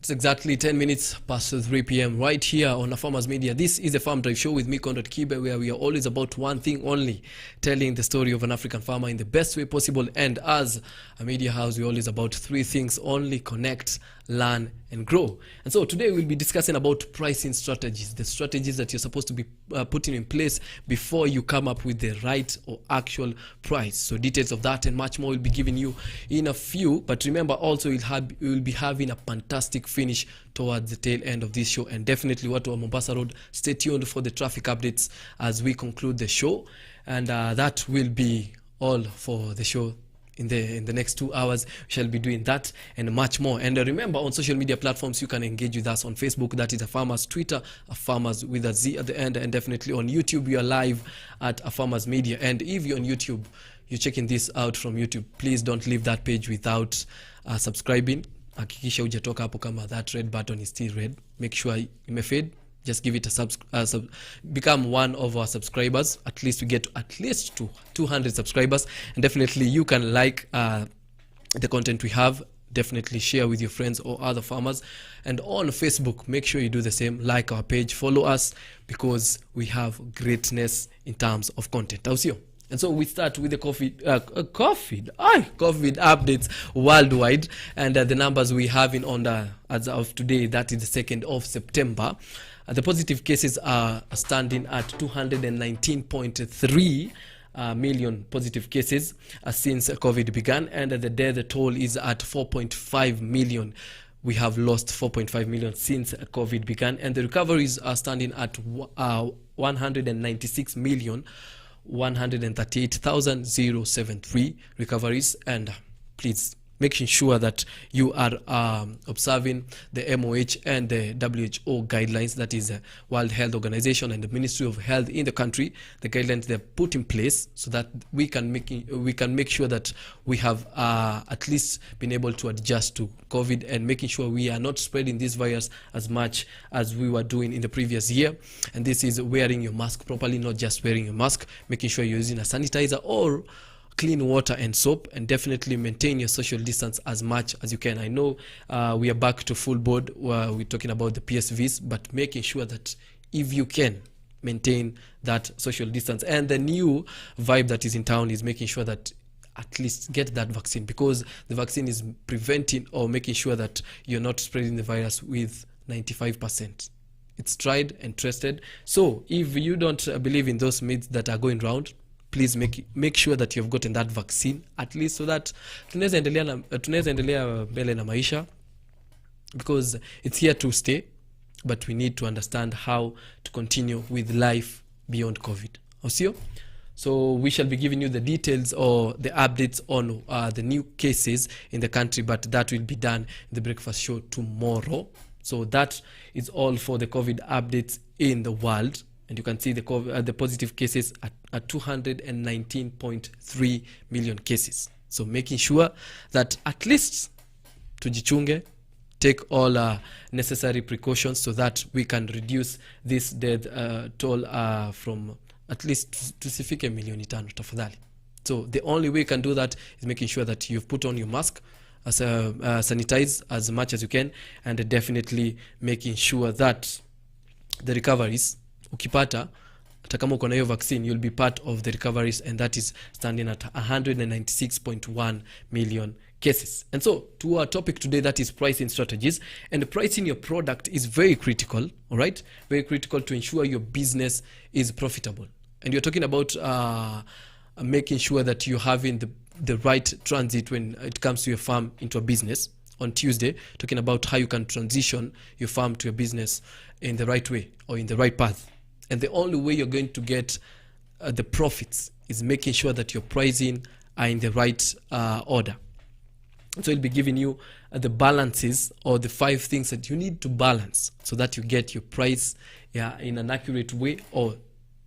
It's exactly 10 minutes past 3 p.m. right here on Farmers Media. This is the Farm Drive Show with me, Conrad Kibe, where we are always about one thing only, telling the story of an African farmer in the best way possible. And as a media house, we're always about three things only: connect, learn, and grow. And so today we'll be discussing about pricing strategies, the strategies that you're supposed to be putting in place before you come up with the right or actual price. So details of that and much more will be giving you in a few. But remember also, we'll be having a fantastic finish towards the tail end of this show. And definitely what to Mombasa Road, stay tuned for the traffic updates as we conclude the show. And that will be all for the show. In the next 2 hours, we shall be doing that and much more. And remember, on social media platforms, you can engage with us on Facebook. That is A Farmers, Twitter, A Farmers with a Z at the end. And definitely on YouTube, we are live at A Farmers Media. And if you're on YouTube, you're checking this out from YouTube, please don't leave that page without subscribing. Hakikisha hujatoka hapo kama that red button is still red. Make sure imefade. Just give it a become one of our subscribers. At least we get at least 200 subscribers. And definitely you can like the content we have. Definitely share with your friends or other farmers. And on Facebook, make sure you do the same. Like our page, follow us, because we have greatness in terms of content. And so we start with the COVID updates worldwide, and the numbers we have as of today, that is the 2nd of September. The positive cases are standing at 219.3 million positive cases since COVID began, and the death toll is at 4.5 million. We have lost 4.5 million since COVID began, and the recoveries are standing at 196 million. 138,073 recoveries. And please making sure that you are observing the MOH and the WHO guidelines, that is the World Health Organization and the Ministry of Health in the country, the guidelines they've put in place, so that we can make sure that we have at least been able to adjust to COVID and making sure we are not spreading this virus as much as we were doing in the previous year. And this is wearing your mask properly, not just wearing your mask, making sure you're using a sanitizer or clean water and soap, and definitely maintain your social distance as much as you can. I know we are back to full board. We're talking about the PSVs, but making sure that if you can maintain that social distance. And the new vibe that is in town is making sure that at least get that vaccine, because the vaccine is preventing or making sure that you're not spreading the virus with 95%. It's tried and tested. So if you don't believe in those myths that are going around, please make sure that you've gotten that vaccine, at least, so that tunaweza endelea mbele na maisha, because it's here to stay, but we need to understand how to continue with life beyond COVID. So we shall be giving you the details or the updates on the new cases in the country, but that will be done in the breakfast show tomorrow. So that is all for the COVID updates in the world. And you can see the positive cases at 219.3 million cases. So making sure that at least tujichunge, take all necessary precautions so that we can reduce this death toll from at least tusifike milioni 5 tafadhali. So the only way you can do that is making sure that you've put on your mask, sanitize as much as you can, and definitely making sure that the recoveries, ukipata hata kama uko na hiyo vaccine, you'll be part of the recoveries, and that is standing at 196.1 million cases. And so to our topic today, that is pricing strategies. And pricing your product is very critical, all right? Very critical to ensure your business is profitable. And you're talking about making sure that you're having the right transit when it comes to your farm into a business. On Tuesday, talking about how you can transition your farm to a business in the right way or in the right path. And the only way you're going to get the profits is making sure that your pricing are in the right order. So we'll be giving you the balances, or the 5 things that you need to balance so that you get your price in an accurate way, or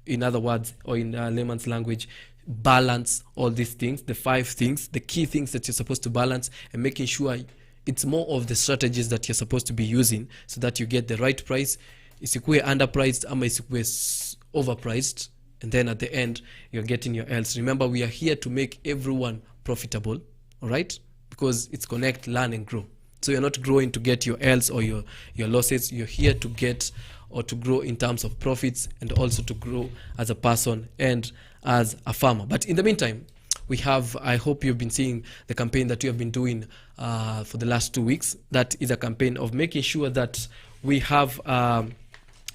in other words, or in layman's language, balance all these things, the 5 things, the key things that you're supposed to balance, and making sure it's more of the strategies that you're supposed to be using so that you get the right price. Isikuwe underpriced ama isikuwe overpriced, and then at the end you're getting your else. Remember, we are here to make everyone profitable, all right? Because it's connect, learn, and grow. So you're not growing to get your L's or your losses. You're here to get or to grow in terms of profits, and also to grow as a person and as a farmer. But in the meantime, we have, I hope you've been seeing the campaign that we have been doing for the last 2 weeks. That is a campaign of making sure that we have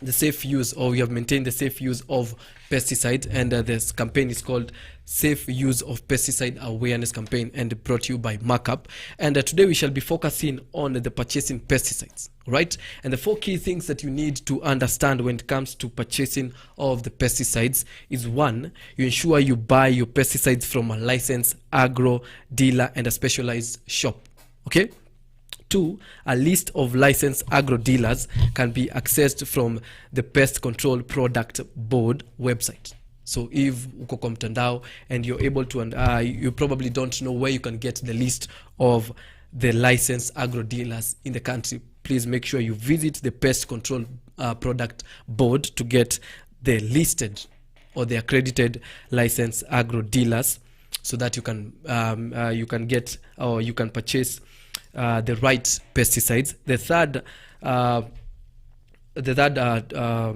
the safe use, or we have maintained the safe use of pesticides, and this campaign is called Safe Use of Pesticide Awareness Campaign, and brought to you by Markup. And today we shall be focusing on the purchasing pesticides, right? And the 4 key things that you need to understand when it comes to purchasing of the pesticides is: 1, you ensure you buy your pesticides from a licensed agro dealer and a specialized shop, okay? 2, a list of licensed agro dealers can be accessed from the Pest Control Product Board website. So if uko kwa mtandao and you're able to, you probably don't know where you can get the list of the licensed agro dealers in the country, please make sure you visit the Pest Control Product Board to get the listed or the accredited licensed agro dealers, so that you can get, or you can purchase the right pesticides. The third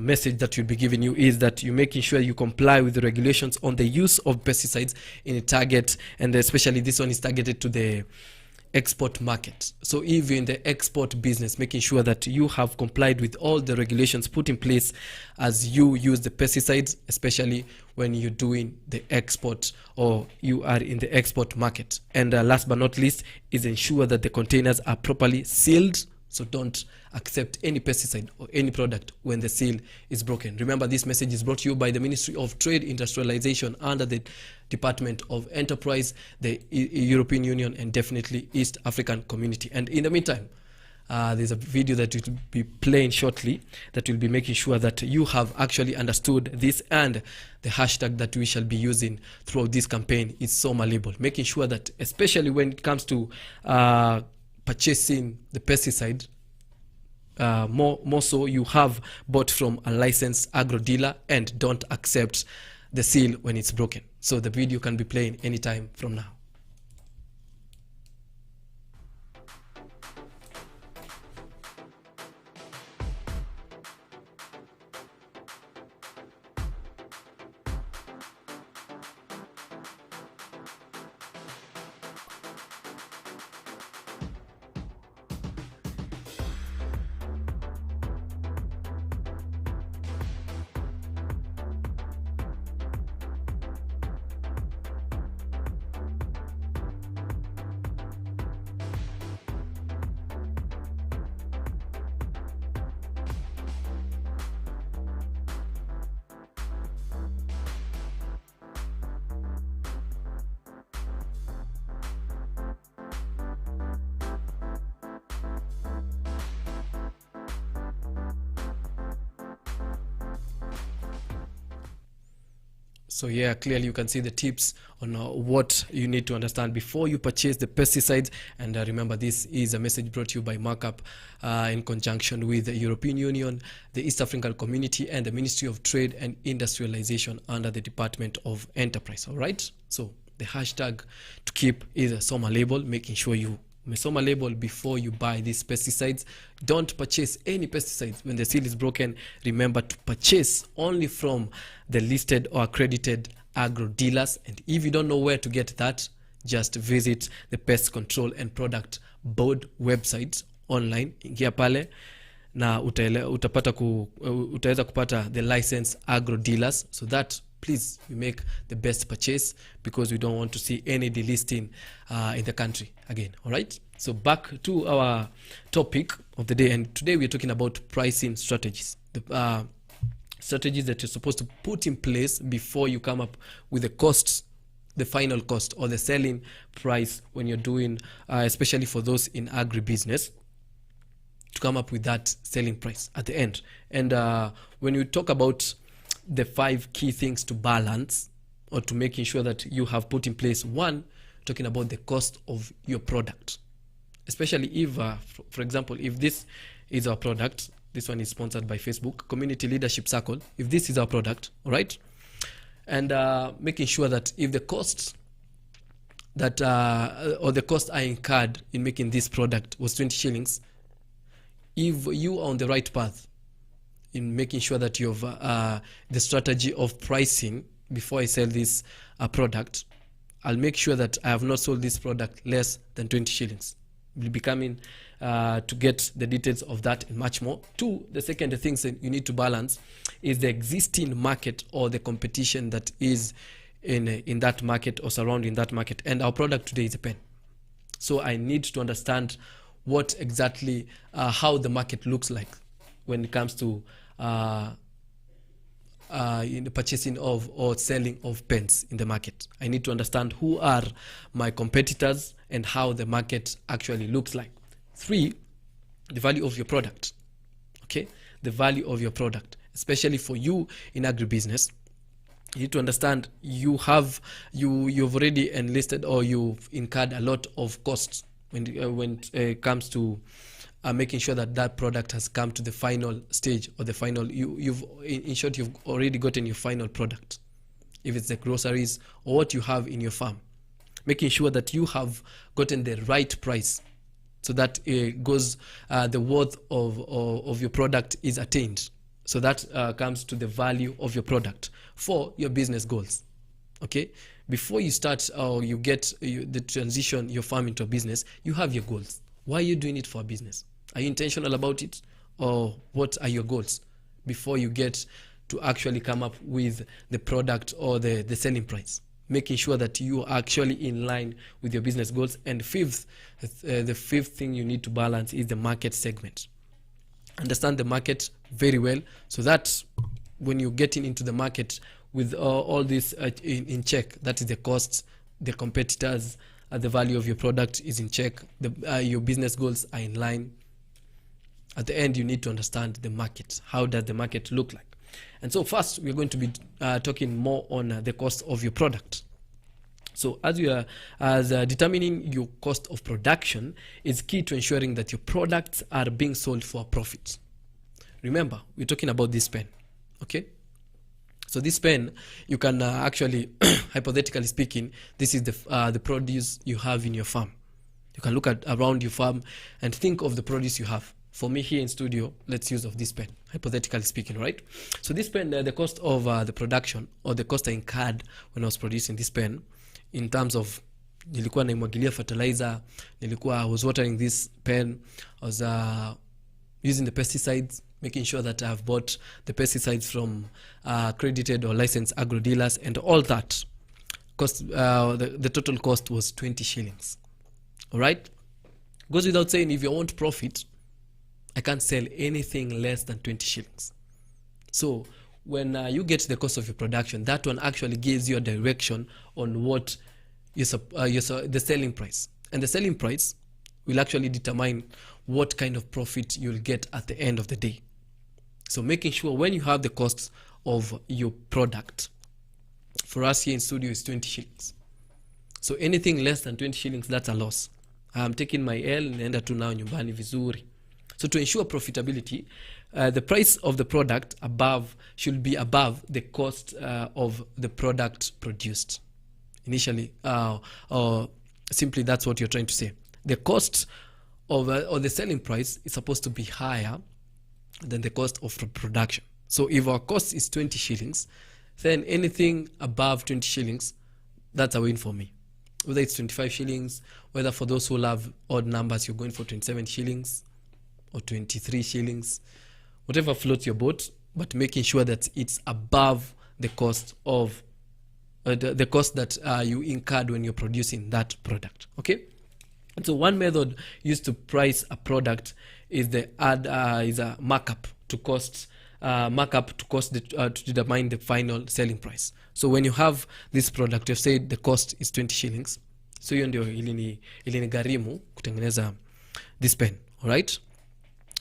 message that we'll be giving you is that you're making sure you comply with the regulations on the use of pesticides in a target, and especially this one is targeted to the export market. So if you're in the export business, making sure that you have complied with all the regulations put in place as you use the pesticides, especially when you're doing the export or you are in the export market. And last but not least is ensure that the containers are properly sealed. So don't accept any pesticide or any product when the seal is broken. Remember, this message is brought to you by the Ministry of Trade, Industrialization under the Department of Enterprise, the European Union, and definitely East African Community. And in the meantime, there's a video that will be playing shortly that will be making sure that you have actually understood this, and the hashtag that we shall be using throughout this campaign is so malleable, making sure that, especially when it comes to purchasing the pesticide, more so you have bought from a licensed agro dealer and don't accept the seal when it's broken. So the video can be playing anytime from now. So yeah, clearly you can see the tips on what you need to understand before you purchase the pesticides. And remember, this is a message brought to you by Markup in conjunction with the European Union, the East African Community, and the Ministry of Trade and Industrialization under the Department of Enterprise. All right. So the hashtag to keep is a SOMA label, making sure you SOMA label before you buy these pesticides. Don't purchase any pesticides when the seal is broken. Remember to purchase only from the listed or accredited agro dealers. And if you don't know where to get that, just visit the Pest Control and Product Board website online. Ingia pale na utaweza kupata the licensed agro dealers, so that please we make the best purchase, because we don't want to see any delisting in the country again. All right, so back to our topic of the day, and today we're talking about pricing strategies, the strategies that you're supposed to put in place before you come up with the costs, the final cost or the selling price when you're doing, especially for those in agribusiness, to come up with that selling price at the end. And when you talk about the 5 key things to balance, or to making sure that you have put in place, 1, talking about the cost of your product, especially if for example, if this is our product, this one is sponsored by Facebook Community Leadership Circle, if this is our product, all right, and making sure that if the costs that or the cost I incurred in making this product was 20 shillings, if you are on the right path in making sure that you have the strategy of pricing before I sell this product, I'll make sure that I have not sold this product less than 20 shillings. We'll be coming to get the details of that and much more. Two, the second things that you need to balance is the existing market or the competition that is in that market or surrounding that market. And our product today is a pen. So I need to understand what exactly, how the market looks like when it comes to in the purchasing of or selling of pens in the market. I need to understand who are my competitors and how the market actually looks like. Three, the value of your product. Okay, the value of your product, especially for you in agribusiness. You need to understand you've already enlisted or you've incurred a lot of costs when it comes to making sure that that product has come to the final stage or the final, in short, you've already gotten your final product. If it's the groceries or what you have in your farm, making sure that you have gotten the right price so that it goes, the worth of your product is attained. So that comes to the value of your product for your business goals. Okay, before you start or you get the transition your farm into a business, you have your goals. Why are you doing it for a business? Are you intentional about it, or what are your goals before you get to actually come up with the product or the selling price? Making sure that you are actually in line with your business goals. And fifth, the fifth thing you need to balance is the market segment. Understand the market very well so that when you're getting into the market with all this in check, that is the costs, the competitors, the value of your product is in check, your business goals are in line. At the end, you need to understand the market. How does the market look like? And so first, we're going to be talking more on the cost of your product. So as determining your cost of production is key to ensuring that your products are being sold for a profit. Remember, we're talking about this pen, okay? So this pen, you can actually, hypothetically speaking, this is the produce you have in your farm. You can look at around your farm and think of the produce you have. For me here in studio, let's use of this pen, hypothetically speaking, right? So this pen, the cost of the production or the cost I incurred when I was producing this pen, in terms of nilikuwa naimwagilia fertilizer, I was watering this pen, I was using the pesticides, making sure that I've bought the pesticides from accredited or licensed agro dealers, and all that cost, the total cost was 20 shillings. All right? Goes without saying, if you want profit, I can't sell anything less than 20 shillings. So when you get the cost of your production, that one actually gives you a direction on what the selling price. And the selling price will actually determine what kind of profit you'll get at the end of the day. So making sure when you have the costs of your product, for us here in studio is 20 shillings. So anything less than 20 shillings, that's a loss. I'm taking my L, naenda tu nao nyumbani vizuri. So to ensure profitability, the price of the product should be above the cost of the product produced. Initially, or simply that's what you're trying to say. The cost of or the selling price is supposed to be higher than the cost of production. So if our cost is 20 shillings, then anything above 20 shillings, that's a win for me. Whether it's 25 shillings, whether for those who love odd numbers, you're going for 27 shillings, or 23 shillings, whatever floats your boat, but making sure that it's above the cost of the cost that you incurred when you're producing that product. Okay, and so one method used to price a product is a markup to cost to determine the final selling price. So when you have this product, you've said the cost is 20 shillings. So hiyo ndio ilinigharimu kutengeneza this pen, all right?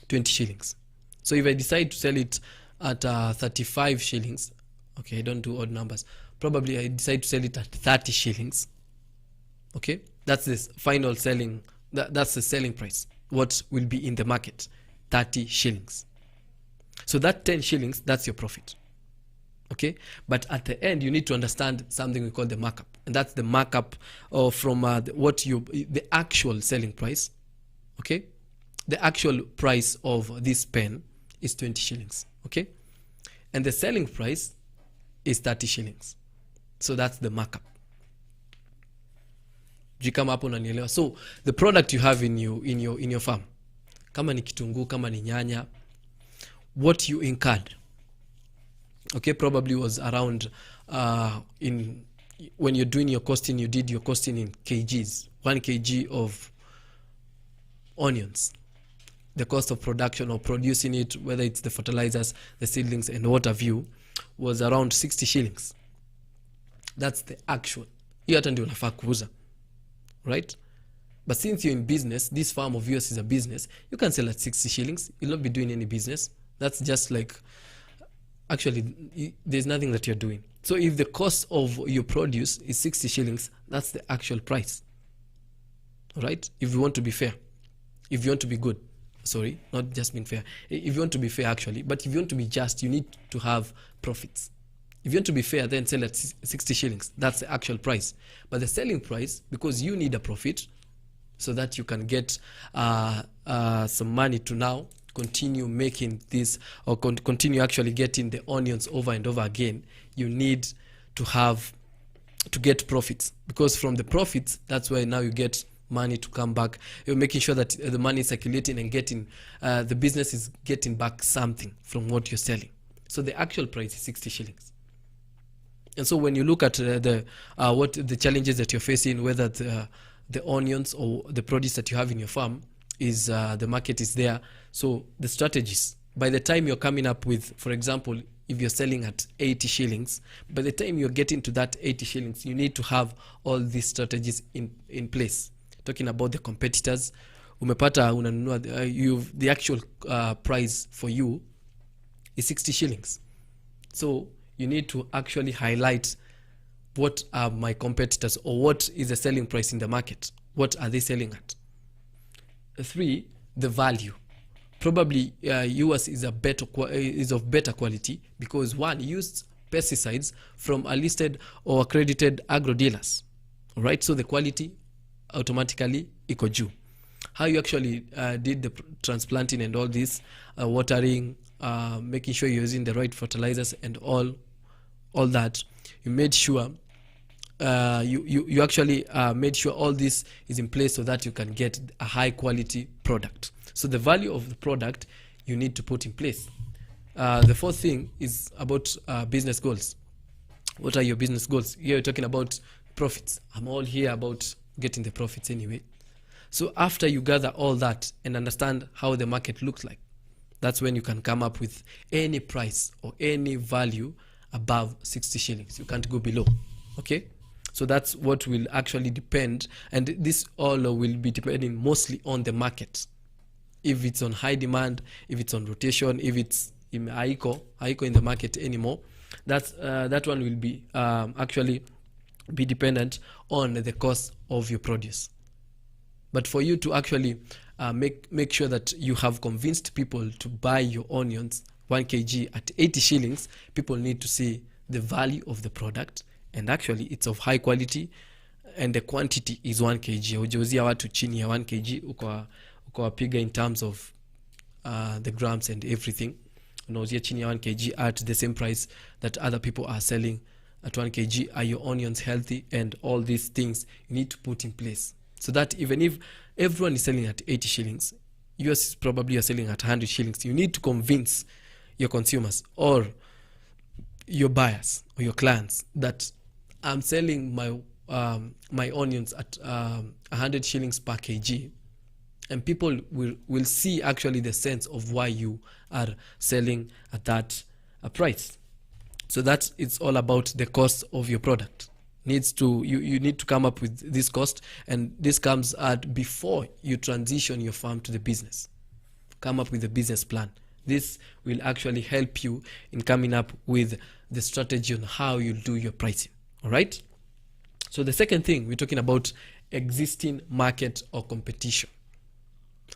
20 shillings. So if I decide to sell it at 35 shillings, okay, I don't do odd numbers, probably I decide to sell it at 30 shillings, okay, that's this final selling, that's the selling price, what will be in the market, 30 shillings. So that 10 shillings, that's your profit, Okay, but at the end you need to understand something we call the markup, and that's the markup from the actual selling price. Okay, the actual price of this pen is 20 shillings. Okay, and the selling price is 30 shillings. So that's the markup. Kama hapo unanielewa. So the product you have in your farm, kama ni kitunguu, kama ni nyanya, what you incurred, okay, probably was around when you're doing your costing, you did your costing in kgs. 1 kg of onions, the cost of production or producing it, whether it's the fertilizers, the seedlings, and what have you, was around 60 shillings. That's the actual. Hiyo hata ndio unafaa kuuza, right? But since you're in business, this farm of yours is a business, you can sell at 60 shillings. You'll not be doing any business. That's just like, actually, there's nothing that you're doing. So if the cost of your produce is 60 shillings, that's the actual price, right? If you want to be fair, if you want to be good, sorry, not just being fair. If you want to be fair, actually, but if you want to be just, you need to have profits. If you want to be fair, then sell at 60 shillings. That's the actual price. But the selling price, because you need a profit so that you can get some money to now continue making this, or continue actually getting the onions over and over again, you need to get profits. Because from the profits, that's why now you get money to come back. You're making sure that the money is circulating and getting, the business is getting back something from what you're selling. So the actual price is 60 shillings. And so when you look at what the challenges that you're facing, whether the onions or the produce that you have in your farm is the market is there. So the strategies, by the time you're coming up with, for example, if you're selling at 80 shillings, by the time you're getting to that 80 shillings, you need to have all these strategies in place. Talking about the competitors, umepata unanunua, the actual price for you is 60 shillings. So you need to actually highlight what are my competitors, or what is the selling price in the market. What are they selling at? 3, the value. Probably yours is of better quality because 1, used pesticides from a listed or accredited agro dealers. All right, so the quality automatically iko juu. How you actually did the transplanting and all this, watering, making sure you're using the right fertilizers and all that. You made sure you actually made sure all this is in place so that you can get a high quality product. So the value of the product you need to put in place. The 4th thing is about business goals. What are your business goals? Here you're talking about profits. I'm all here about getting the profits anyway. So after you gather all that and understand how the market looks like, that's when you can come up with any price or any value above 60 shillings. You can't go below. Okay, so that's what will actually depend, and this all will be depending mostly on the market. If it's on high demand, if it's on rotation, if it's in haiko in the market anymore, that one will be actually be dependent on the cost of your produce. But for you to actually make sure that you have convinced people to buy your onions 1 kg at 80 shillings, people need to see the value of the product, and actually it's of high quality, and the quantity is 1 kg. Ujauzia watu chini ya 1 kg ukawapiga in terms of the grams and everything. Unauzia chini ya 1 kg at the same price that other people are selling at 1 kg. Are your onions healthy? And all these things you need to put in place, so that even if everyone is selling at 80 shillings, yours is probably you're selling at 100 shillings. You need to convince your consumers or your buyers or your clients that I'm selling my onions at 100 shillings per kg, and people will see actually the sense of why you are selling at that price. So that it's all about the cost of your product. You need to come up with this cost, and this comes at before you transition your farm to the business. Come up with a business plan. This will actually help you in coming up with the strategy on how you do your pricing. All right. So the second thing, we're talking about existing market or competition.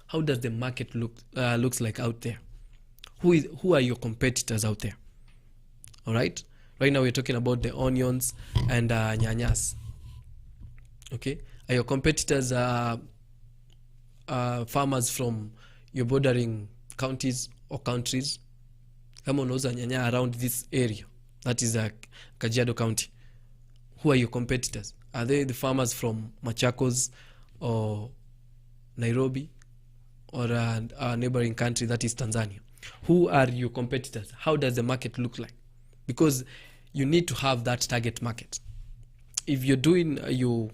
How does the market looks like out there? Who are your competitors out there? All right. Right now we're talking about the onions and nyanyas. Okay, are your competitors farmers from your bordering counties or countries? Kama unauza nyanya around this area, that is Kajiado County, who are your competitors? Are they the farmers from Machakos or Nairobi or a neighboring country, that is Tanzania? Who are your competitors? How does the market look like? Because you need to have that target market. If you're doing you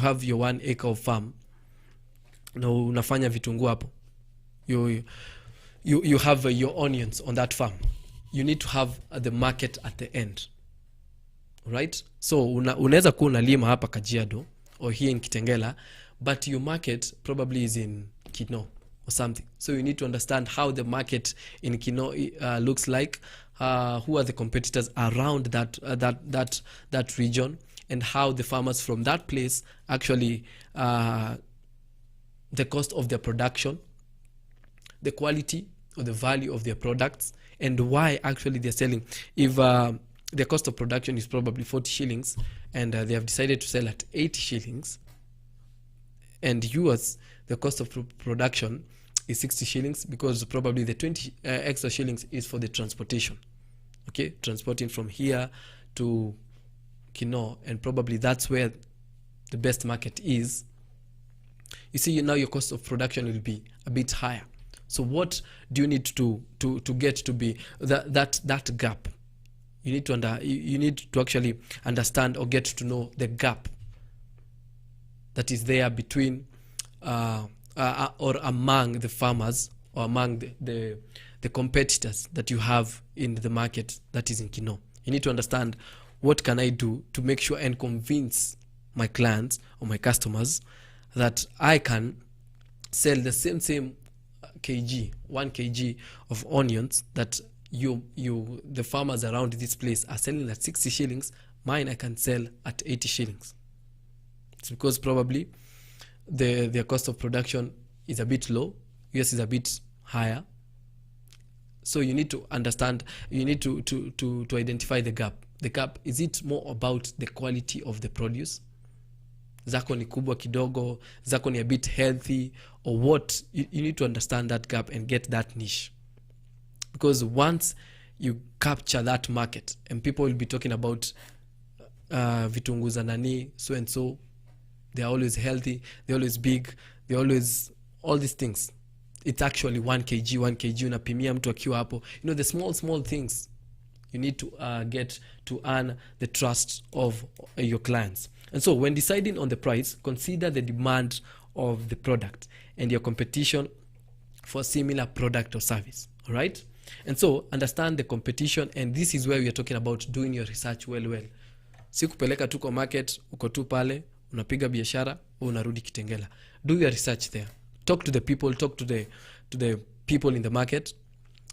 have your 1 acre of farm na unafanya vitunguu hapo, you have your onions on that farm, you need to have the market at the end, right? So unaweza kuwa unalima hapa Kajiado or here in Kitengela, but your market probably is in Kino or something. So you need to understand how the market in Kino looks like, who are the competitors around that region, and how the farmers from that place actually the cost of their production, the quality or the value of their products, and why actually they're selling. If their cost of production is probably 40 shillings and they have decided to sell at 80 shillings, and yours, the cost of production is 60 shillings, because probably the 20 extra shillings is for the transportation. Okay, transporting from here to Kino, and probably that's where the best market is. You see, now your cost of production will be a bit higher. So what do you need to get to be that gap? You need to actually understand or get to know the gap that is there between or among the farmers, or among the competitors that you have in the market that is in Kino. You need to understand, what can I do to make sure and convince my clients or my customers that I can sell the same kg, 1 kg of onions that the farmers around this place are selling at 60 shillings, mine I can sell at 80 shillings. It's because probably their cost of production is a bit low, yours is a bit higher. So you need to understand, you need to identify the gap. The gap, is it more about the quality of the produce? Zako ni kubwa kidogo, zako ni a bit healthy, or what? You need to understand that gap and get that niche. Because once you capture that market, and people will be talking about vitunguu za nani, so and so, they're always healthy, they're always big, they're always all these things. It's actually 1 kg unapimia mtu akiwa hapo. The small things you need to get to earn the trust of your clients. And so when deciding on the price, consider the demand of the product and your competition for similar product or service. All right? And so understand the competition, and this is where we are talking about doing your research well. Si kupeleka tu kwa market, uko tu pale, unapiga biashara, unarudi Kitengela. Do your research there. Talk to the people, talk to the people in the market,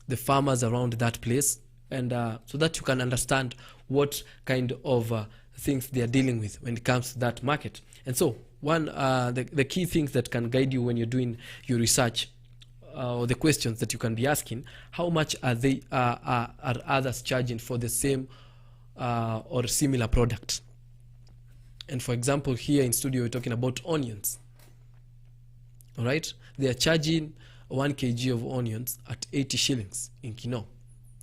the farmers around that place, and so that you can understand what kind of things they are dealing with when it comes to that market. And so the key things that can guide you when you're doing your research, or the questions that you can be asking: how much are others charging for the same or similar product? And for example, here in studio we're talking about onions. All right, they are charging 1 kg of onions at 80 shillings in Kino.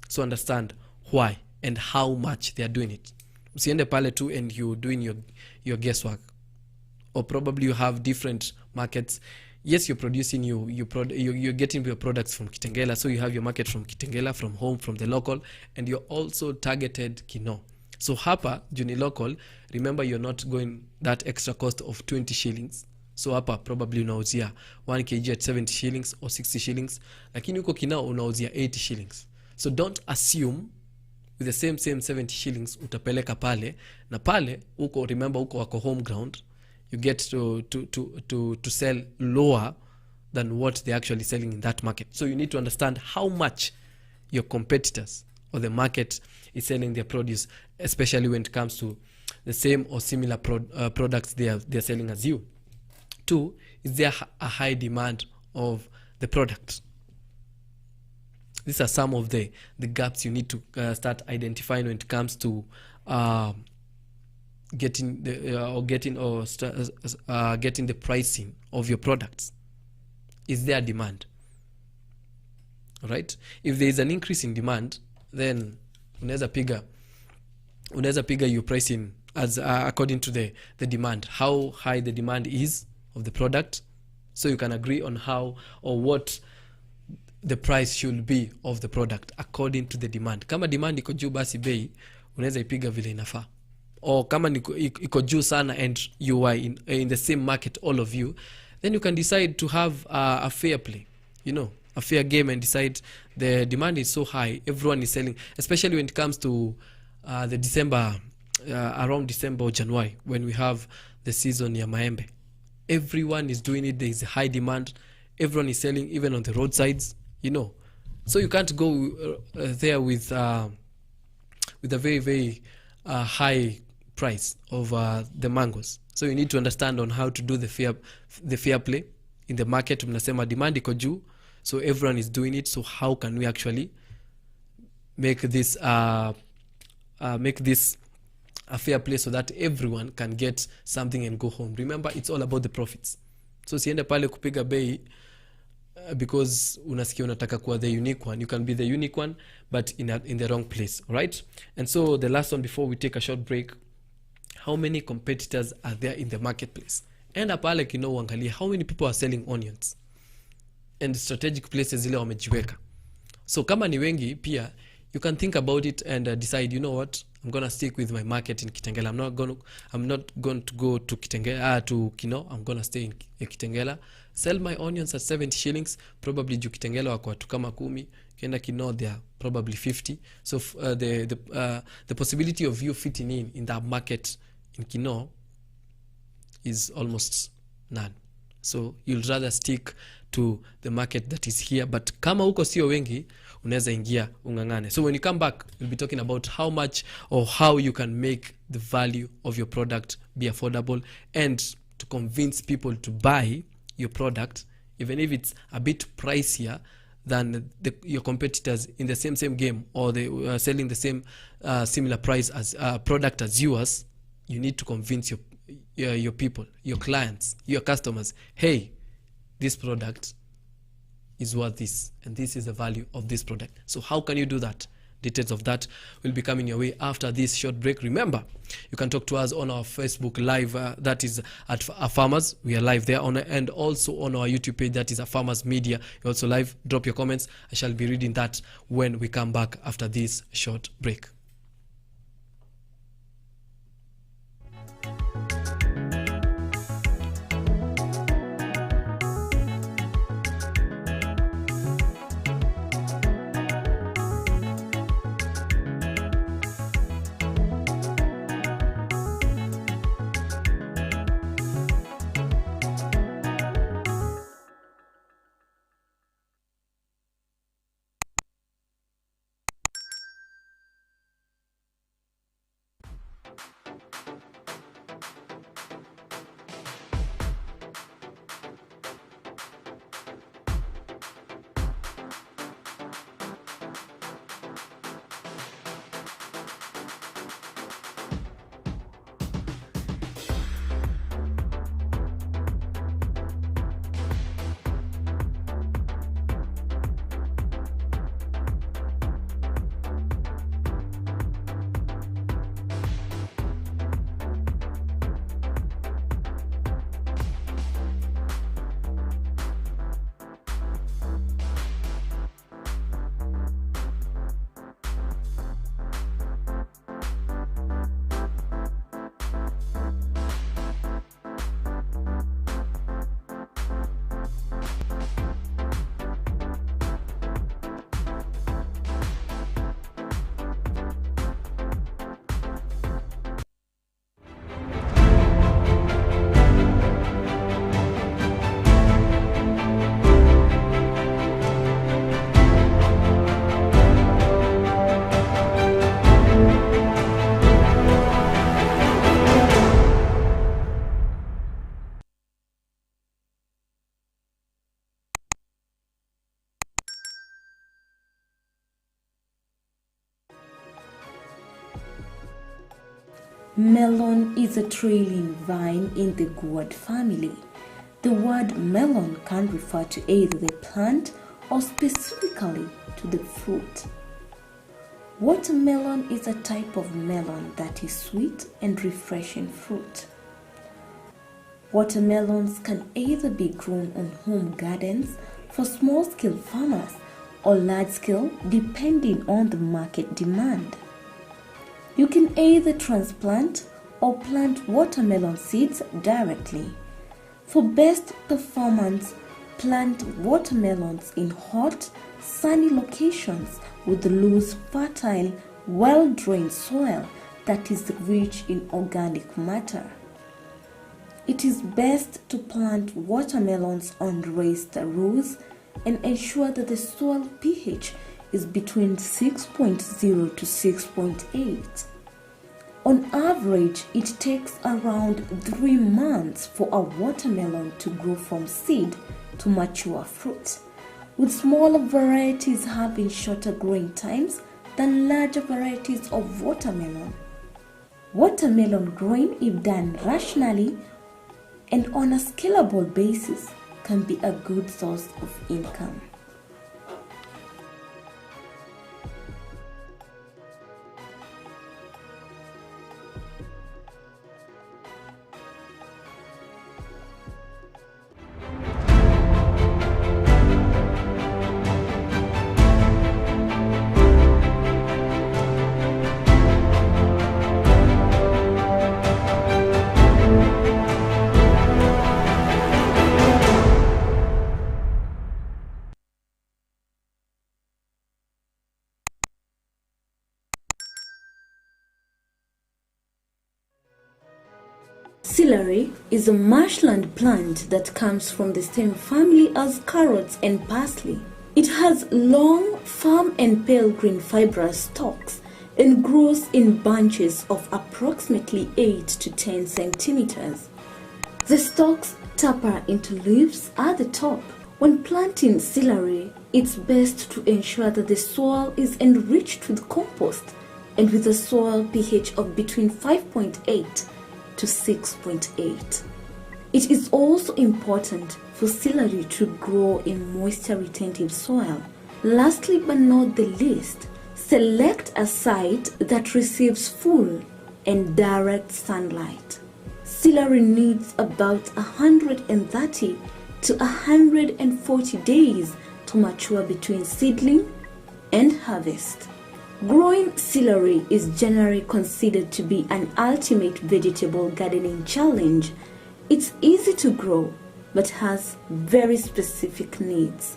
So understand why and how much they are doing it. Usiende pale tu and you're doing your guesswork. Or probably you have different markets. Yes, you're producing you're getting your products from Kitengela, so you have your market from Kitengela, from home, from the local, and you're also targeted Kino. So hapa juni local, remember you're not going that extra cost of 20 shillings. So hapa probably unauzia 1 kg at 70 shillings or 60 shillings, lakini uko Kino unauzia 80 shillings. So don't assume with the same 70 shillings utapeleka pale, na pale uko, remember uko wako home ground, you get to sell lower than what they're actually selling in that market. So you need to understand how much your competitors or the market is selling their produce, especially when it comes to the same or similar products they're selling as you. 2, is there a high demand of the product? these are some of the gaps you need to start identifying when it comes to getting the pricing of your products. Is there demand? Right? If there is an increase in demand, then unaweza piga your pricing as according to the demand, how high the demand is of the product, so you can agree on how or what the price should be of the product according to the demand. Kama demand iko juu, basi bei unaweza ipiga vile inafaa. Or kama iko juu sana and you are in the same market, all of you, then you can decide to have a fair play, a fair game, and decide the demand is so high, everyone is selling, especially when it comes to the December, around December or January, when we have the season ya maembe. Everyone is doing it. There is a high demand. Everyone is selling, even on the roadsides, so you can't go there with a very, very high price of the mangoes. So you need to understand on how to do the fair play in the market. Mnasema demand iko juu, so everyone is doing it. So how can we actually make this a fair play so that everyone can get something and go home? Remember, it's all about the profits. So siende pale kupiga bei because unasikia unataka kuwa the unique one. You can be the unique one, but in the wrong place, right? And so the last one before we take a short break, how many competitors are there in the marketplace? Enda pale uangalie how many people are selling onions and strategic places zile wamejiweka. So kama ni wengi pia, you can think about it and decide, you know what, I'm going to stick with my market in Kitengela. I'm not going to go to Kitengela to Kino. I'm going to stay in Kitengela. Sell my onions at 70 shillings. Probably juu Kitengela wako watu kama 10. Kienda Kino, they are probably 50. So the possibility of you fitting in that market in Kino is almost none. So you'll rather stick to the market that is here. But kama huko sio wengi, unaweza ingia ungangane. So when you come back, we'll be talking about how much or how you can make the value of your product be affordable, and to convince people to buy your product, even if it's a bit pricier than your competitors in the same game, or they are selling the same similar price as product as yours. You need to convince your people, your clients, your customers, hey, this product is worth this, and this is the value of this product. So how can you do that? Details of that will be coming your way after this short break. Remember, you can talk to us on our Facebook live, that is at Farmers. We are live there, and also on our YouTube page, that is Farmers Media. You're also live. Drop your comments. I shall be reading that when we come back after this short break. Melon is a trailing vine in the gourd family. The word melon can refer to either the plant or specifically to the fruit. Watermelon is a type of melon that is sweet and refreshing fruit. Watermelons can either be grown on home gardens for small-scale farmers or large-scale depending on the market demand. You can either transplant or plant watermelon seeds directly. For best performance, plant watermelons in hot, sunny locations with loose, fertile, well-drained soil that is rich in organic matter. It is best to plant watermelons on raised rows and ensure that the soil pH is between 6.0 to 6.8. On average, it takes around 3 months for a watermelon to grow from seed to mature fruit, with smaller varieties having shorter growing times than larger varieties of watermelon. Watermelon growing, if done rationally and on a scalable basis, can be a good source of income. Celery is a marshland plant that comes from the same family as carrots and parsley. It has long, firm and pale green fibrous stalks and grows in bunches of approximately 8 to 10 centimeters. The stalks taper into leaves at the top. When planting celery, it's best to ensure that the soil is enriched with compost and with a soil pH of between 5.8 to 6.8. It is also important for celery to grow in moisture-retentive soil. Lastly but not the least, select a site that receives full and direct sunlight. Celery needs about 130 to 140 days to mature between seedling and harvest. Growing celery is generally considered to be an ultimate vegetable gardening challenge. It's easy to grow, but has very specific needs.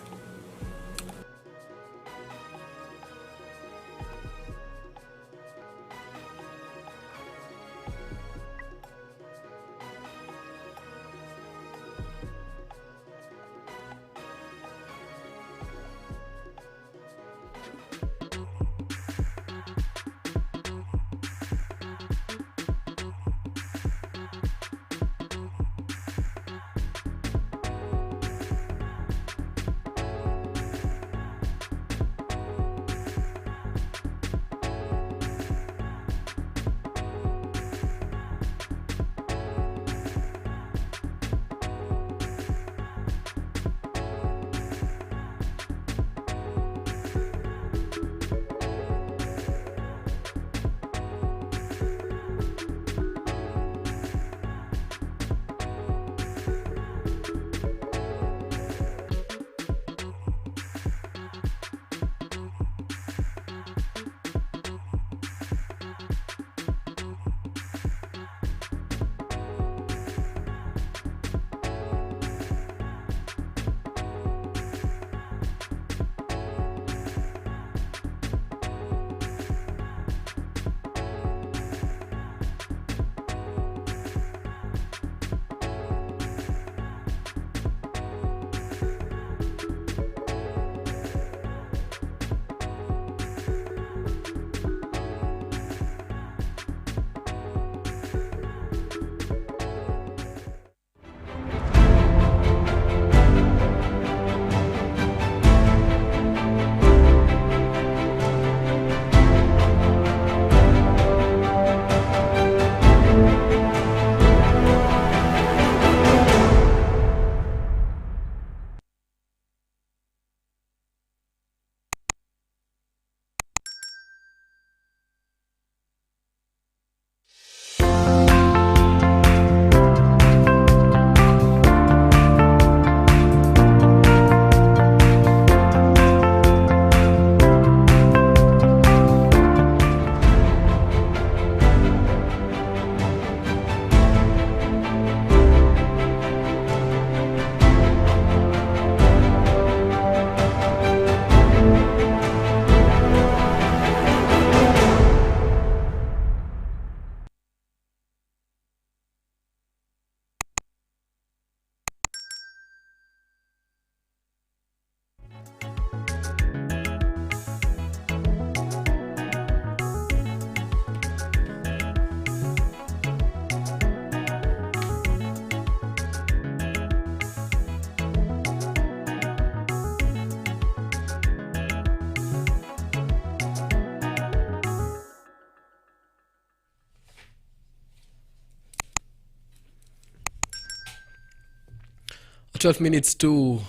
12 minutes to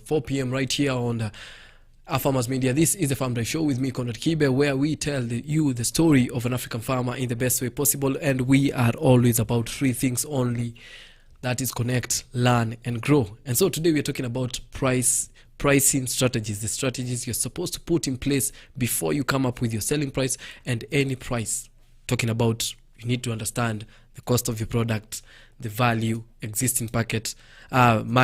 4 p.m. right here on our Farmers Media. This is the Farm Drive Show with me, Conrad Kibe, where we tell you the story of an African farmer in the best way possible. And we are always about three things only. That is connect, learn, and grow. And so today we are talking about pricing strategies, the strategies you're supposed to put in place before you come up with your selling price and any price. Talking about, you need to understand the cost of your product, the value, existing market, and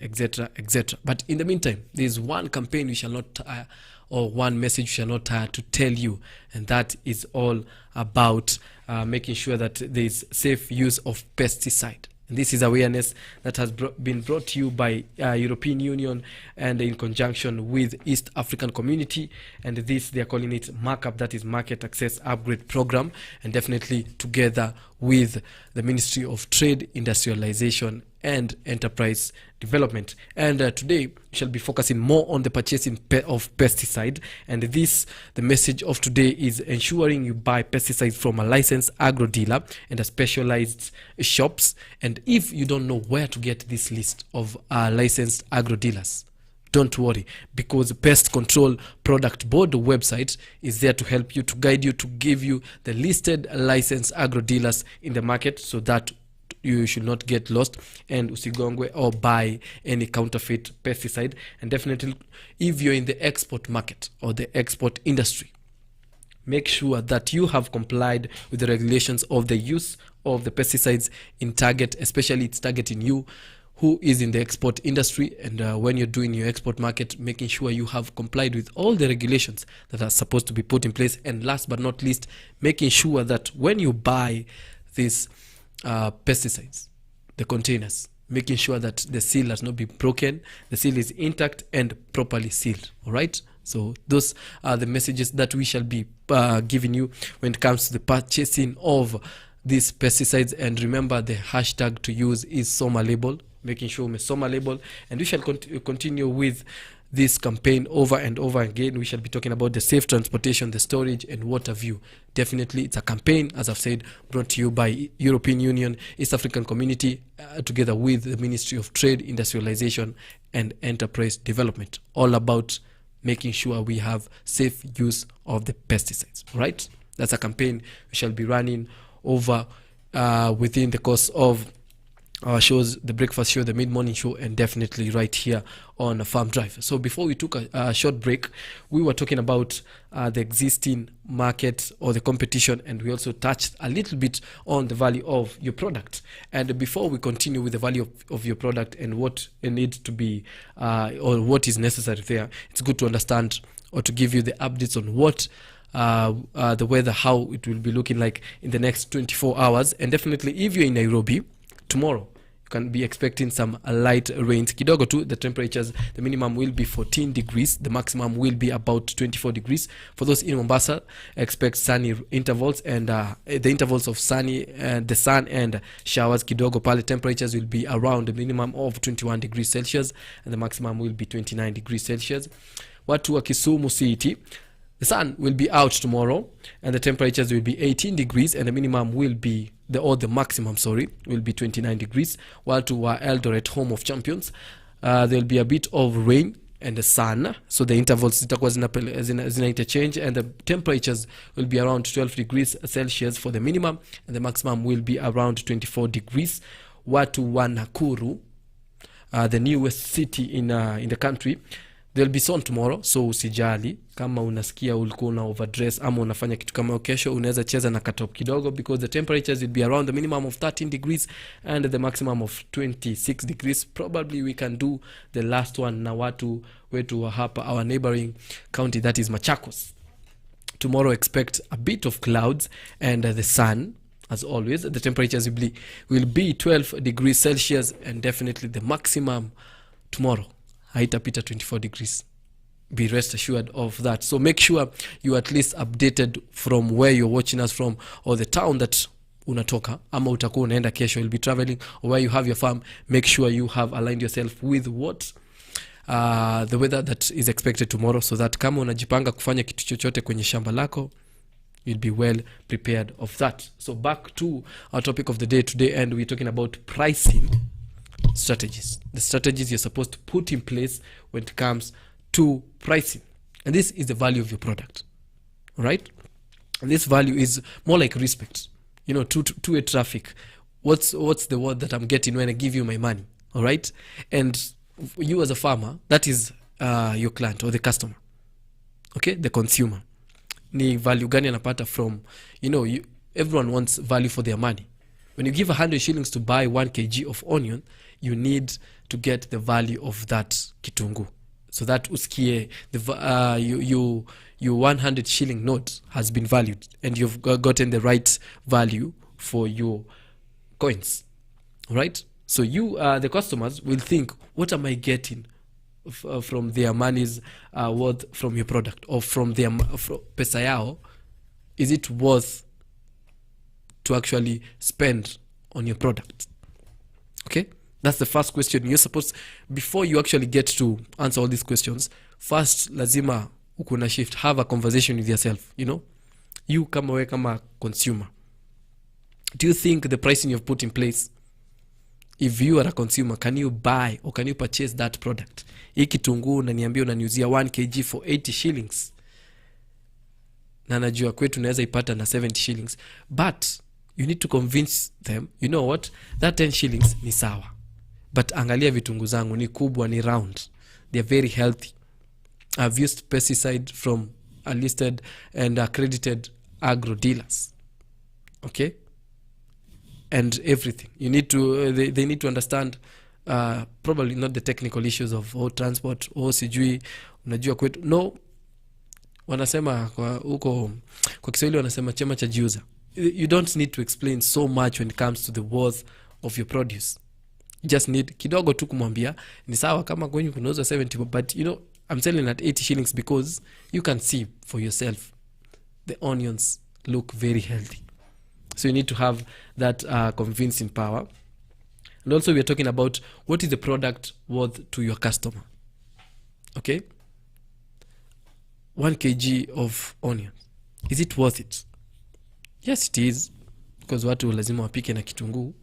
etc. But in the meantime, there's one campaign we shall not tire, or one message we shall not tire to tell you, and that is all about making sure that there is safe use of pesticide. And this is awareness that has been brought to you by European Union and in conjunction with East African Community. And this, they are calling it markup, that is Market Access Upgrade Program, and definitely together with the Ministry of Trade, Industrialization and Enterprise Development. And today we shall be focusing more on the purchasing of pesticide. And this, the message of today is ensuring you buy pesticides from a licensed agro dealer and a specialized shops. And if you don't know where to get this list of licensed agro dealers, don't worry, because the Pest Control Product Board website is there to help you, to guide you, to give you the listed licensed agro dealers in the market, so that you should not get lost and usigongwe or buy any counterfeit pesticide. And definitely, if you're in the export market or the export industry, make sure that you have complied with the regulations of the use of the pesticides in target, especially it's targeting you who is in the export industry. And when you're doing your export market, making sure you have complied with all the regulations that are supposed to be put in place. And last but not least, making sure that when you buy these pesticides, the containers, making sure that the seal has not been broken, the seal is intact and properly sealed. All right, so those are the messages that we shall be giving you when it comes to the purchasing of these pesticides. And remember, the hashtag to use is Soma Label, making sure we Soma Label. And we shall continue with this campaign over and over again. We shall be talking about the safe transportation, the storage and water view. Definitely, it's a campaign, as I've said, brought to you by European Union, East African Community, together with the Ministry of Trade, Industrialization and Enterprise Development, all about making sure we have safe use of the pesticides. Right? That's a campaign we shall be running over within the course of our shows, the breakfast show, the mid-morning show, and definitely right here on Farm Drive. So before we took a short break, we were talking about the existing market or the competition, and we also touched a little bit on the value of your product. And before we continue with the value of your product and what needs to be or what is necessary there, it's good to understand or to give you the updates on what the weather, how it will be looking like in the next 24 hours. And definitely, if you're in Nairobi tomorrow, you can be expecting some light rains kidogo tu. The temperatures, the minimum will be 14 degrees, the maximum will be about 24 degrees. For those in Mombasa, expect sunny intervals, and the intervals of sunny and the sun and showers kidogo pale. Temperatures will be around the minimum of 21 degrees Celsius and the maximum will be 29 degrees Celsius. Watu wa Kisumu City, the sun will be out tomorrow and the temperatures will be 18 degrees and the minimum will be the maximum will be 29 degrees. While to Eldoret, home of champions, there will be a bit of rain and the sun, so the intervals zitakuwa zina interchange, and the temperatures will be around 12 degrees Celsius for the minimum and the maximum will be around 24 degrees. Watu wa Nakuru, the newest city in the country, there'll be sun tomorrow, so usijali kama unasikia ulikuwa una overdress ama unafanya kitu kama kesho, unaweza cheza na katop kidogo, because the temperatures will be around the minimum of 13 degrees and the maximum of 26 degrees. Probably we can do the last one na watu wetu wa hapa, our neighboring county, that is Machakos. Tomorrow expect a bit of clouds and the sun. As always, the temperatures will be 12 degrees Celsius and definitely the maximum tomorrow haitapita 24 degrees. Be rest assured of that. So make sure you at least updated from where you're watching us from, or the town that unatoka ama utakuwa unaenda kesho, you'll be traveling, or where you have your farm. Make sure you have aligned yourself with what the weather that is expected tomorrow, so that kama unajipanga kufanya kitu chochote kwenye shamba lako, you'll be well prepared of that. So back to our topic of the day today, and we're talking about pricing strategies. The strategies you're supposed to put in place when it comes to pricing. And this is the value of your product. All right? And this value is more like respect. You know, two-way traffic. What's the word that I'm getting when I give you my money? All right? And you as a farmer, that is your client or the customer. Okay? The consumer. Ni value gani anapata from, you know, everyone wants value for their money. When you give 100 shillings to buy 1 kg of onion, you need to get the value of that kitungu. So that usikie, your 100 shilling note has been valued and you've gotten the right value for your coins. All right? So you, the customers, will think, what am I getting from their money's worth from your product, or from their pesa yao? Is it worth to actually spend on your product? Okay, that's the first question you're supposed, before you actually get to answer all these questions, first lazima ukuna shift, have a conversation with yourself. You know, you kama consumer, do you think the pricing you've put in place, if you are a consumer, can you buy or can you purchase that product? Hii kitunguu unaniambia unaniuzia 1 kg for 80 shillings, na najua kwetu naweza ipata na 70 shillings, but you need to convince them, you know what, that 10 shillings ni sawa, but angalia vitunguu zangu ni kubwa, ni round, they are very healthy, I've used pesticide from a listed and accredited agro dealers. Okay, and everything you need to they need to understand, probably not the technical issues of transport, sijui unajua kwetu, no, wanasema huko kwa Kiswahili wanasema chema cha jiuza. You don't need to explain so much when it comes to the worth of your produce. You just need kidogo tu kumwambia ni sawa kama kwenye kunauza 70, but you know, I'm selling at 80 shillings because you can see for yourself the onions look very healthy. So you need to have that convincing power. And also we're talking about what is the product worth to your customer. Okay, 1 kg of onions, is it worth it? Yes, it is, because watu lazima wapike na kitunguu.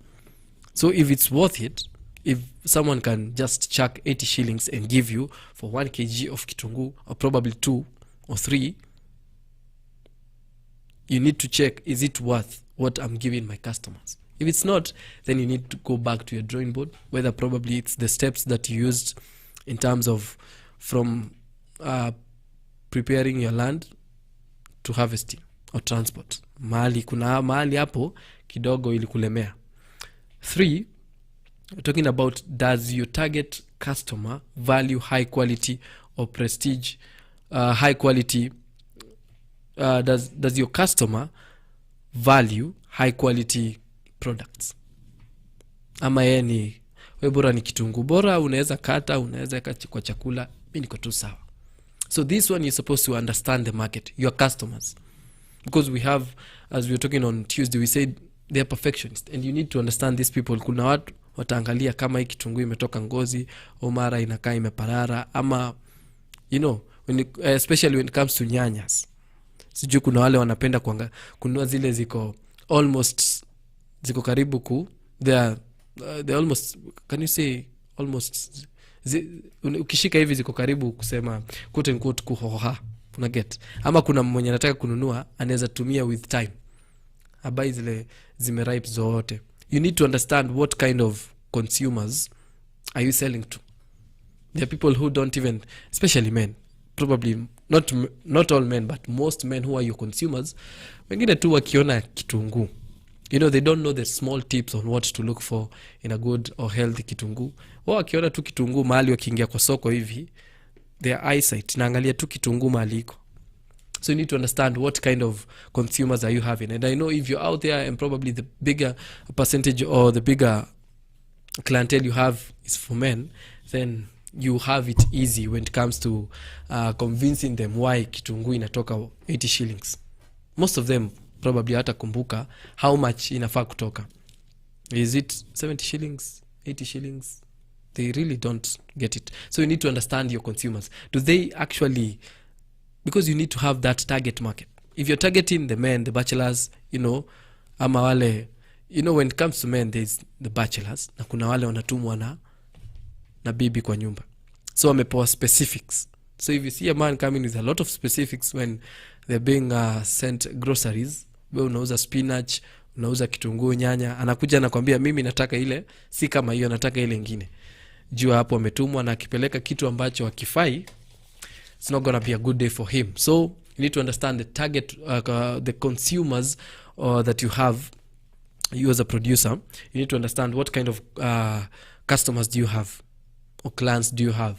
So if it's worth it, if someone can just chuck 80 shillings and give you for 1 kg of kitunguu, or probably 2 or 3, you need to check, is it worth what I'm giving my customers? If it's not, then you need to go back to your drawing board, whether probably it's the steps that you used in terms of from preparing your land to harvesting or transport. Kuna mahali hapo kidogo ilikulemea. 3, we're talking about, does your target customer value high quality or prestige, high quality, does your customer value high quality products? Ama yeye ni we bora ni kitunguu, bora unaweza kata, unaweza kwa chakula, mimi niko tu sawa. So this one, you're supposed to understand the market, your customers, because we have, as we were talking on Tuesday, we said they are perfectionists, and you need to understand these people. Kuna watu wataangalia kama hii kitunguu imetoka ngozi au mara inakaa imeparara, ama you know, especially when it comes to nyanyas. Sijui kuna wale wanapenda kununua zile ziko almost, ziko karibu ku, they almost, can you say almost, ukishika hivi ziko karibu kusema quote and quote kuhoha, una get, ama kuna mwenye anataka kununua anaweza tumia with time, abai zile zimeripe zote. You need to understand what kind of consumers are you selling to. There are people who don't even, especially men, probably not all men, but most men who are your consumers, wengine tu wakiona kitunguu, you know, they don't know the small tips on what to look for in a good or healthy kitunguu. Wakiona tu kitunguu mahali, wakiingia kwa soko hivi, their eyesight naangalia tu kitunguu mahali iko. So you need to understand what kind of consumers are you having. And I know if you're out there and probably the bigger percentage or the bigger clientele you have is for men, then you have it easy when it comes to convincing them why kitunguu inatoka 80 shillings. Most of them probably hata kumbuka how much inafaa kutoka. Is it 70 shillings, 80 shillings? They really don't get it. So you need to understand your consumers. Do they actually, because you need to have that target market. If you're targeting the men, the bachelors, you know, ama wale, you know when it comes to men there's the bachelors na kuna wale wanatumwa na bibi kwa nyumba, so wamepewa specifics. So if you see a man coming with a lot of specifics when they're being sent groceries, wewe unauza spinach, unauza kitunguu, nyanya, anakuja anakwambia mimi nataka ile, si kama hiyo, nataka ile nyingine. Jua hapo ametumwa, na akipeleka kitu ambacho hakifai, it's not going to be a good day for him. So you need to understand the target, the consumers that you have, you as a producer. You need to understand what kind of customers do you have or clients do you have.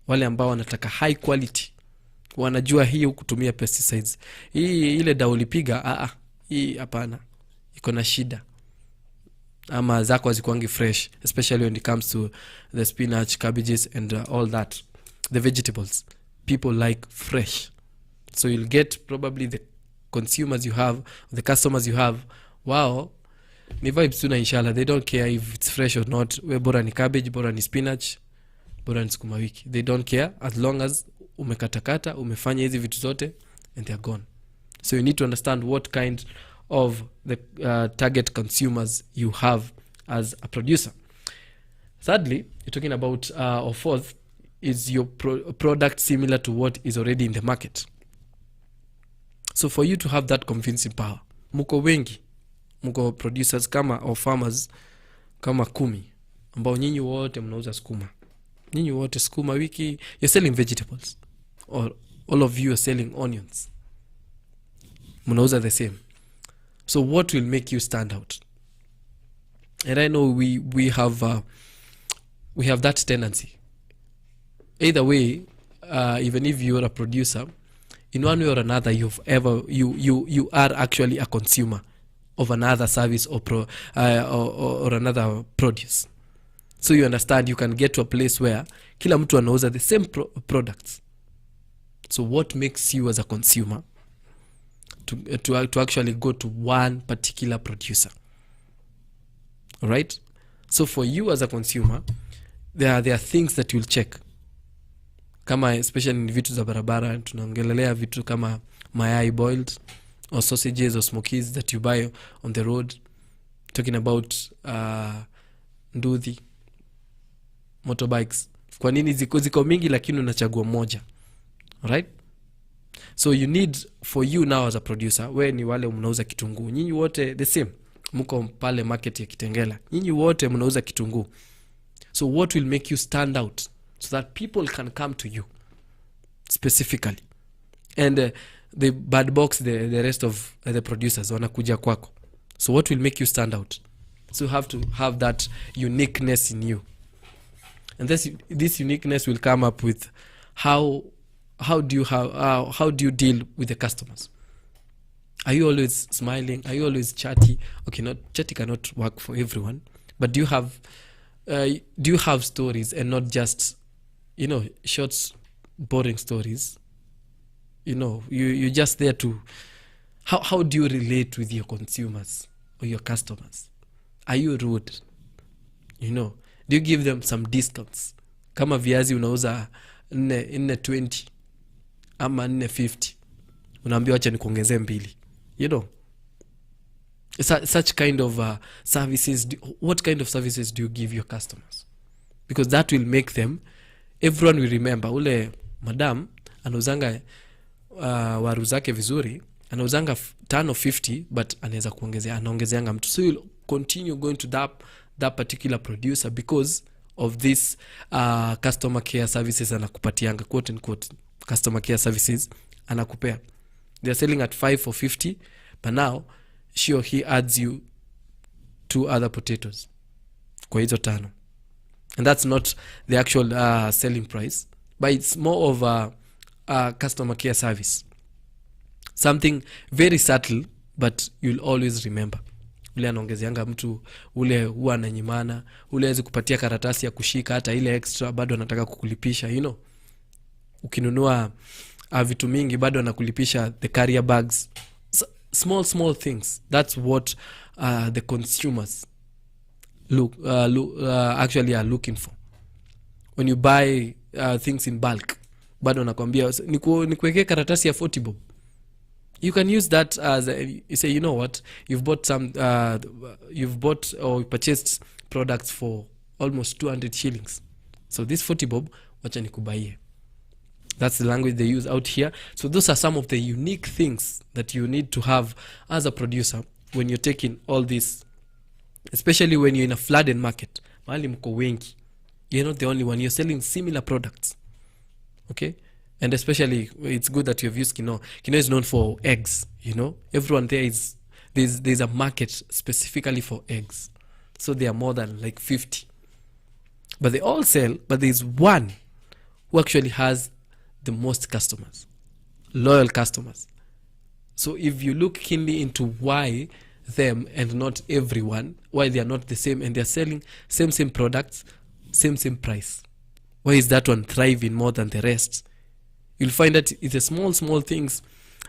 Wale ambao wanataka high quality, wanajua hii kutumia pesticides, hii ile dawa ulipiga hii hapana, iko na shida, ama zako hazikuangi fresh, especially when it comes to the spinach, cabbages and all that, the vegetables. People like fresh, so you'll get probably the consumers you have, the customers you have, wow, ni vibes tuna, inshallah. They don't care if it's fresh or not. We bora ni cabbage, bora ni spinach, bora ni sukuma wiki. They don't care as long as umekatakata, umefanya hizi vitu zote, and they're gone. So you need to understand what kind of the target consumers you have as a producer. Thirdly, you're talking about or fourth is your product similar to what is already in the market. So for you to have that convincing power, muko wengi, muko producers kama or farmers kama 10 ambao nyinyi wote mnauza sukuma, nyinyi wote sukuma wiki, you're selling vegetables, or all of you are selling onions, mnauza the same. So what will make you stand out? And I know we have that tendency. Either way, even if you're a producer, in one way or another, you are actually a consumer of another service or another produce. So you understand, you can get to a place where kila mtu anauza the same products. So what makes you as a consumer to actually go to one particular producer? All right? So for you as a consumer, there are things that you'll check. Kama especially in vitu za barabara, tunaongelelea vitu kama mayai boiled, or sausages or smokies that you buy on the road. Talking about nduthi, motorbikes. Kwa nini ziko mingi lakini unachagua moja? All right? So you need, for you now as a producer, we ni wale mnauza kitunguu, nyinyi wote the same, mko pale market ya Kitengela, nyinyi wote mnauza kitunguu. So what will make you stand out so that people can come to you specifically? And the bad box, the rest of the producers wanakuja kwako. So what will make you stand out? So you have to have that uniqueness in you. And this uniqueness will come up with how do you deal with the customers? Are you always smiling? Are you always chatty? Okay, not chatty cannot work for everyone, but do you have stories and not just, short, boring stories? You're just there to, how do you relate with your consumers or your customers? Are you rude? Do you give them some discounts? Kama viazi unauza 420 ama 450, unaambia acha nikuongezee 2. Such kind of services. What kind of services do you give your customers? Because that will make them, everyone will remember, ule madam anauzanga waru zake vizuri, anauzanga 550, but anaweza kuongezea, anaongezeanga mtu. So you'll continue going to that particular producer because of this customer care services anakupatianga, quote and quote customer care services anakupea. They're selling at 5 for 50, but now she or he adds you 2 other potatoes kwa hizo 5, and that's not the actual selling price, but it's more of a customer care service, something very subtle, but you'll always remember. Ule anaongezeanga mtu, ule huwa ananyimana, ule hawezi kupatia karatasi ya kushika, hata ile extra bado anataka kukulipisha. Ukinunua vitu mingi bado anakulipisha the carrier bags. Small things. That's what the consumers actually are looking for. When you buy things in bulk, bado anakuambia nikuwekee karatasi ya 40 bob. You can use that as you say, you know what, you've bought or purchased products for almost 200 shillings. So this 40 bob, wacha nikubaie. That's the language they use out here. So those are some of the unique things that you need to have as a producer when you're taking all this, especially when you're in a flooded market. Mahali mko wengi. You're not the only one. You're selling similar products. Okay? And especially, it's good that you've used Kino. Kino is known for eggs, you know. Everyone there there's a market specifically for eggs. So there are more than like 50. But they all sell, but there's one who actually has the most customers, loyal customers. So if you look keenly into why them and not everyone, why they are not the same and they're selling same products, same price, why is that one thriving more than the rest? You'll find that it's the small things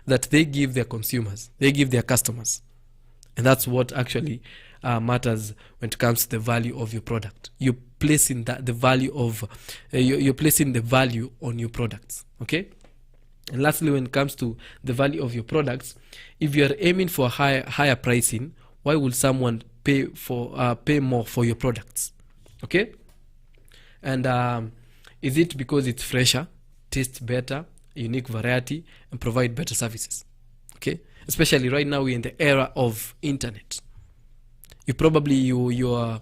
that they give their consumers, they give their customers. And that's what actually matters when it comes to the value of your product. You're placing the value of you're placing the value on your products. Okay. And lastly, when it comes to the value of your products, if you're aiming for higher pricing, why would someone pay more for your products? Okay. And is it because it's fresher, tastes better, unique variety, and provide better services? Okay. Especially right now, we're in the era of internet. You probably your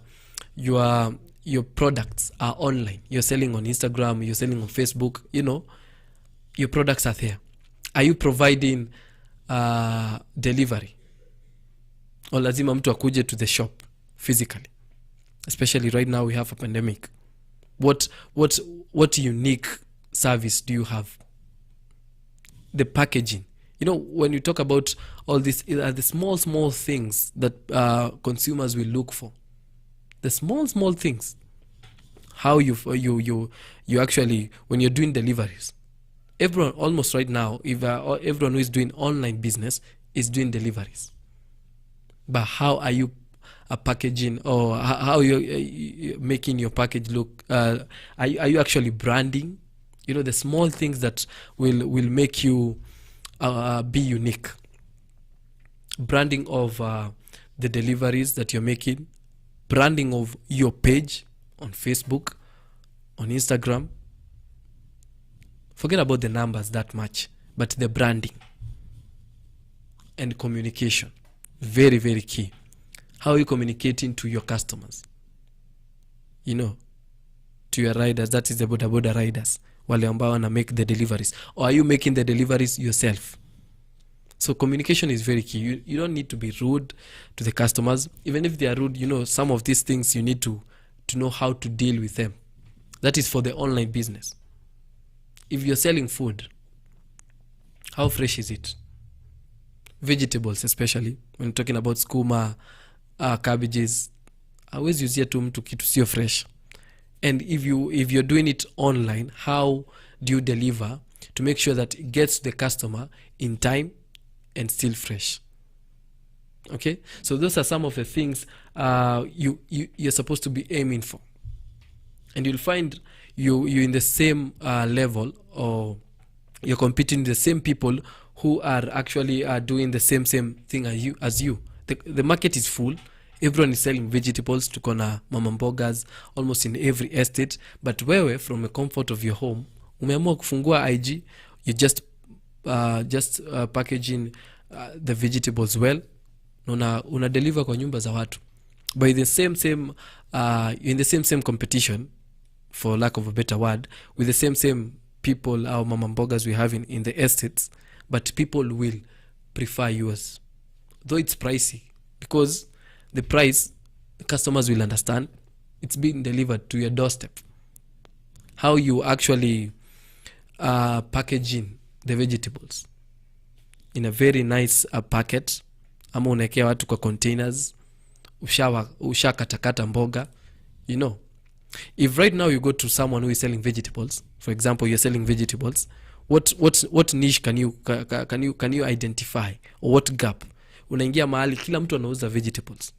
products are online. You're selling on Instagram, you're selling on Facebook, you know, your products are there. Are you providing delivery? Or lazima mtu akuje to the shop physically? Especially right now we have a pandemic. What unique service do you have? The packaging. You know, when you talk about all this, the small things that consumers will look for. The small things. How you actually, when you're doing deliveries. Everyone, almost right now, if everyone who is doing online business is doing deliveries. But how are you packaging, or how are you making your package look? Are you actually branding? You know, the small things that will make you be unique. Branding of the deliveries that you're making, branding of your page on Facebook, on Instagram. Forget about the numbers that much, but the branding and communication, very, very key. How are you communicating to your customers? You know, to your riders, that is the boda riders, wale ambao wana make the deliveries. Or are you making the deliveries yourself? So communication is very key. You don't need to be rude to the customers. Even if they are rude, you know, some of these things you need to know how to deal with them. That is for the online business. If you're selling food, how fresh is it? Vegetables, especially when talking about skuma, cabbages, always use tu mtu kitu sio fresh. And if you're doing it online, how do you deliver to make sure that it gets the customer in time and still fresh? Okay, so those are some of the things you're supposed to be aiming for, and you'll find you're in the same level, or you're competing with the same people who are actually doing the same thing as you. The market is full. Everyone is selling vegetables. Tuko na mama mbogas almost in every estate. But wewe, from the comfort of your home, umeamua kufungua IG, you just packaging the vegetables well. Una deliver kwa nyumba za watu. By the same in the same competition, for lack of a better word, with the same people, our mama mbogas we have in the estates, but people will prefer yours, though it's pricey, because the price, the customers will understand it's being delivered to your doorstep. How you actually packaging the vegetables in a very nice packet, ama unaekea watu kwa containers, ushakatakata mboga, you know. If right now you go to someone who is selling vegetables, for example, you're selling vegetables, what niche can you identify, or what gap? Unaingia mahali kila mtu anauza vegetables.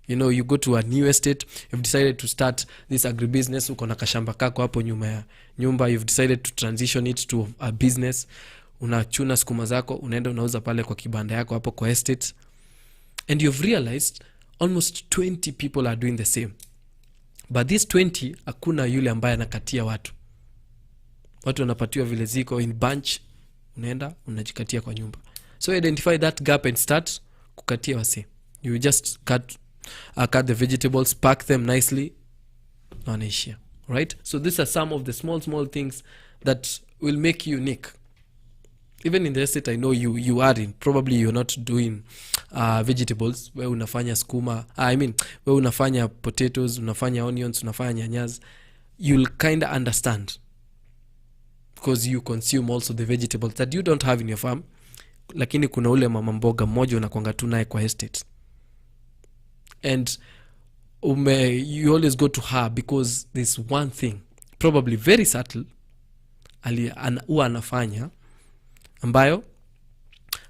You know, you go to a new estate, you've decided to start this agribusiness, uko na kashamba kako hapo nyuma ya nyumba, you've decided to transition it to a business. unachuna sukuma zako, unaenda unauza pale kwa kibanda yako hapo kwa estate, and you've realized almost 20 people are doing the same, but these 20 hakuna yule ambaye anakatia watu wanapatiwa vile ziko in bunch, unaenda unajikatia kwa nyumba. So identify that gap and start kukatia wase. You just cut the vegetables, pack them nicely, na wanaishia. Right? So these are some of the small things that will make you unique. Even in the estate, I know you are in. Probably you're not doing vegetables where unafanya skuma. Where unafanya potatoes, unafanya onions, unafanya nyanyas. You'll kind of understand, because you consume also the vegetables that you don't have in your farm. Lakini kuna ule mama mboga mmoja unakuanga tu naye kwa estate. And you always go to her because there's one thing, probably very subtle, huwa anafanya ambayo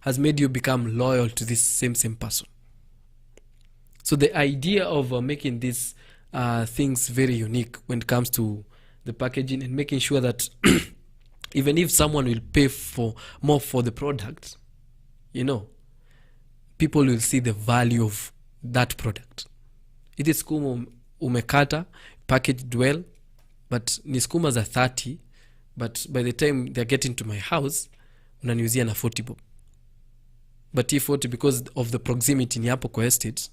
has made you become loyal to this same person. So the idea of making these things very unique when it comes to the packaging and making sure that even if someone will pay for more for the product, people will see the value of that product. It is skuma umekata, packaged well, but ni skuma za 30, but by the time they're getting to my house, unaniuzia na 40 bob. But if 40, because of the proximity ni hapo kwa estate,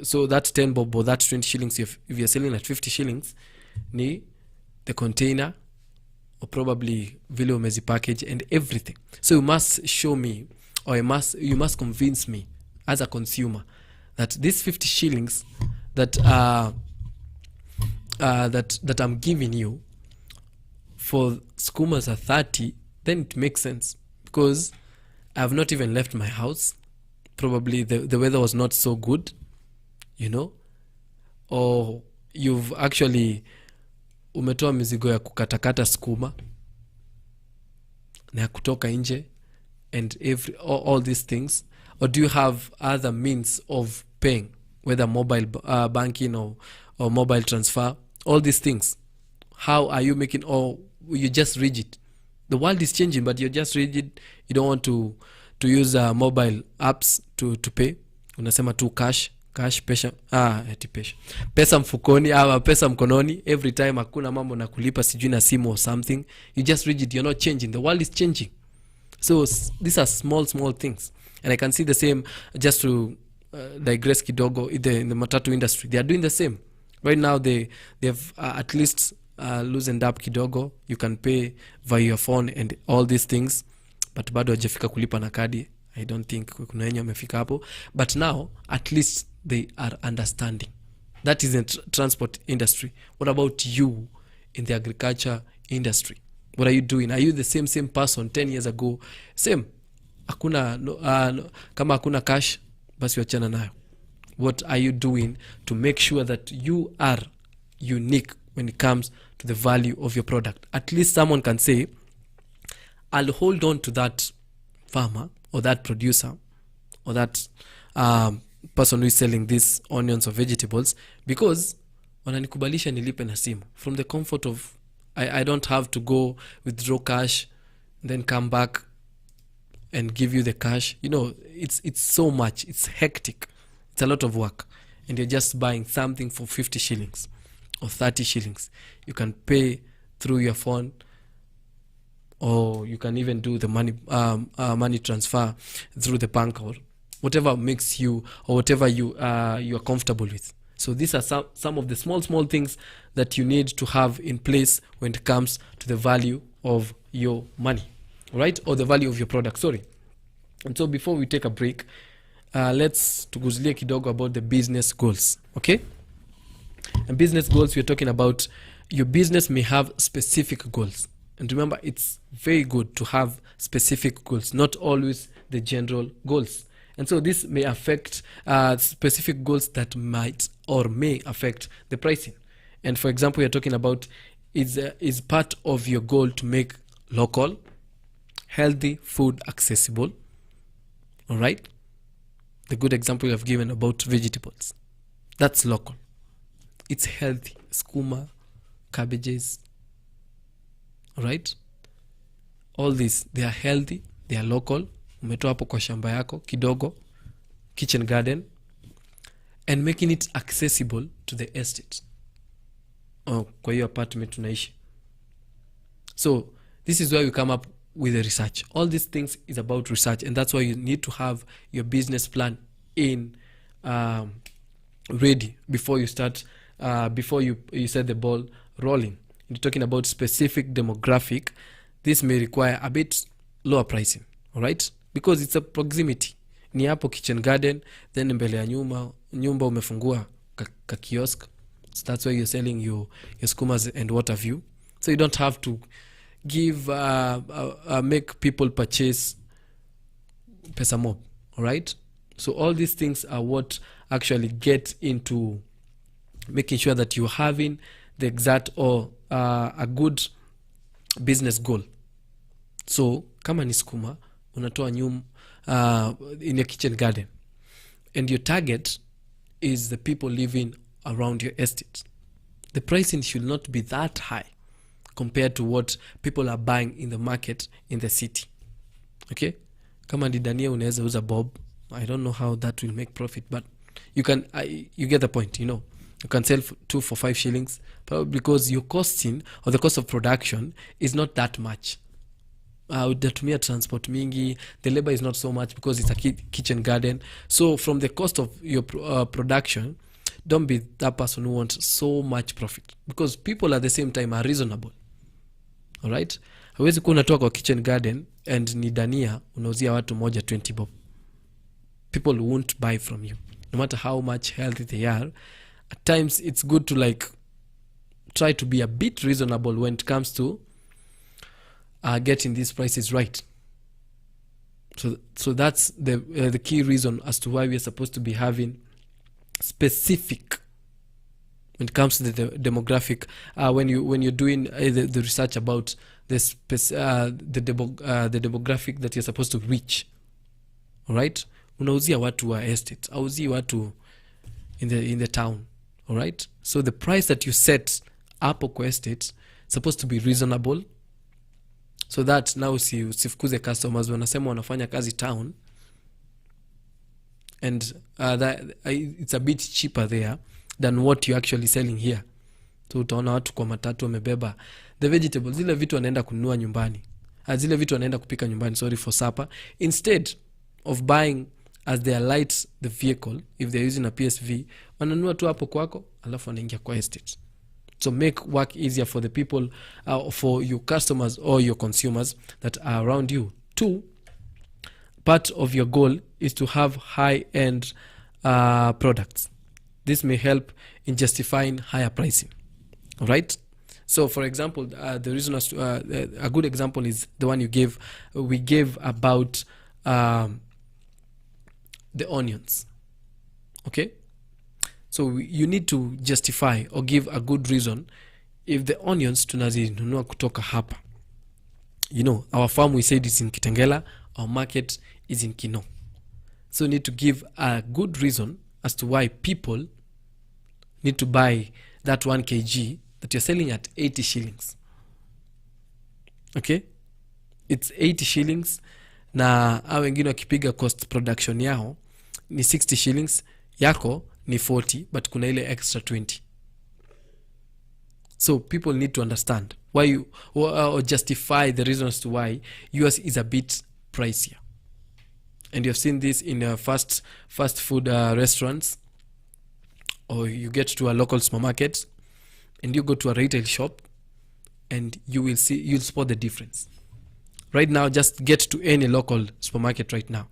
so that 10 bob or that 20 shillings, if you're selling at 50 shillings, ni the container, or probably vile umezi package and everything. So you must show me, or you must convince me as a consumer that this 50 shillings that that I'm giving you for skumas are 30, then it makes sense, because I have not even left my house. Probably the weather was not so good, or you've actually umetoa mizigo ya kukatakata skuma na kutoka nje and all these things. Or do you have other means of paying, whether mobile banking or mobile transfer, all these things? How are you making, or you're just rigid? The world is changing, but you're just rigid. You don't want to use mobile apps to pay. Unasema tu cash pesa mfukoni au pesa mkononi every time. Hakuna mambo na kulipa sijui na simu or something. You just rigid. You're not changing. The world is changing. So these are small things. And I can see the same, just to digress kidogo, in the matatu industry. They are doing the same. Right now they have at least loosened up kidogo. You can pay via your phone and all these things. But bado hajafika kulipa na kadi. I don't think kuna wenye wamefika hapo. But now at least they are understanding. That is in transport industry. What about you in the agriculture industry? What are you doing? Are you the same person 10 years ago? Same. Kama hakuna cash, basi wachana nayo. What are you doing to make sure that you are unique when it comes to the value of your product? At least someone can say, I'll hold on to that farmer or that producer or that person who is selling these onions or vegetables, because wananikubalisha nilipe na simu. From the comfort of, I don't have to go withdraw cash, then come back and give you the cash. It's so much. It's hectic. It's a lot of work. And you're just buying something for 50 shillings or 30 shillings. You can pay through your phone, or you can even do the money transfer through the bank, or whatever makes you, or whatever you are comfortable with. So these are some of the small things that you need to have in place when it comes to the value of your money, right? Or the value of your product, sorry. And so before we take a break, let's tuguzilie kidogo about the business goals, okay? And business goals, we're talking about your business may have specific goals. And remember, it's very good to have specific goals, not always the general goals. And so this may affect specific goals that might or may affect the pricing. And for example, you're talking about is part of your goal to make local, healthy food accessible. All right? The good example you have given about vegetables. That's local. It's healthy. Skuma, cabbages. All right? all this, they are healthy, they are local, umetoa hapo kwa shamba yako kidogo, kitchen garden, and making it accessible to the estate. Kwa hiyo apartment tunaishi. So this is where we come up with the research. All these things is about research, and that's why you need to have your business plan in ready before you start, before you set the ball rolling. You're talking about specific demographic. This may require a bit lower pricing, all right? Because it's a proximity. Ni hapo kitchen garden, then mbele ya nyumba umefungua ka kiosk. So that's why you're selling your skumas and what have you. So you don't have to give make people purchase pesa mob, all right? So all these things are what actually get into making sure that you're having the exact or a good business goal. So kama ni skuma unatoa in your kitchen garden, and your target is the people living around your estate, the pricing should not be that high compared to what people are buying in the market in the city. Okay, kama ni dania unaweza uza bob. I don't know how that will make profit, but you can, you get the point. You can sell 2 for 5 shillings, probably because your costing or the cost of production is not that much. Utatumia transport mingi, the labor is not so much because it's a kitchen garden. So from the cost of your production, don't be that person who wants so much profit, because people at the same time are reasonable. All right, hawezi kuwa unatoa kwa kitchen garden and ni dania unauzia watu moja 20 bob. People won't buy from you no matter how much healthy they are. At times it's good to try to be a bit reasonable when it comes to getting these prices right. So that's the key reason as to why we are supposed to be having specific when it comes to the demographic. When you're doing the research about the demographic that you're supposed to reach, all right? Unauzia watu wa estate, auzii watu in the town, all right? So the price that you set up kwa estate supposed to be reasonable, so that now usifukuze customers wanasema wanafanya kazi town, and it's a bit cheaper there than what you're actually selling here. So utaona watu kwa matatu wamebeba the vegetables, zile vitu wanaenda kununua nyumbani, zile vitu wanaenda kupika nyumbani, sorry, for supper, instead of buying as they light the vehicle. If they're using a PSV, wananunua tu hapo kwako alafu wanaingia kwa estate. So make work easier for the people, for your customers or your consumers that are around you. 2, part of your goal is to have high-end products. This may help in justifying higher pricing. All right? So, for example, the reason a good example is the one we gave about the onions. Okay? So you need to justify or give a good reason if the onions tunazinunua kutoka hapa. Our farm, we said, is in Kitengela, our market is in Kino. So you need to give a good reason as to why people need to buy that 1 kg that you're selling at 80 shillings. Okay? It's 80 shillings. Na wengine wakipiga cost production yao ni 60 shillings, yako ni 40, but kuna ile extra 20. So people need to understand why you or justify the reasons to why yours is a bit pricier. And you've seen this in fast food restaurants, or you get to a local supermarket and you go to a retail shop, and you'll spot the difference. Right now, just get to any local supermarket right now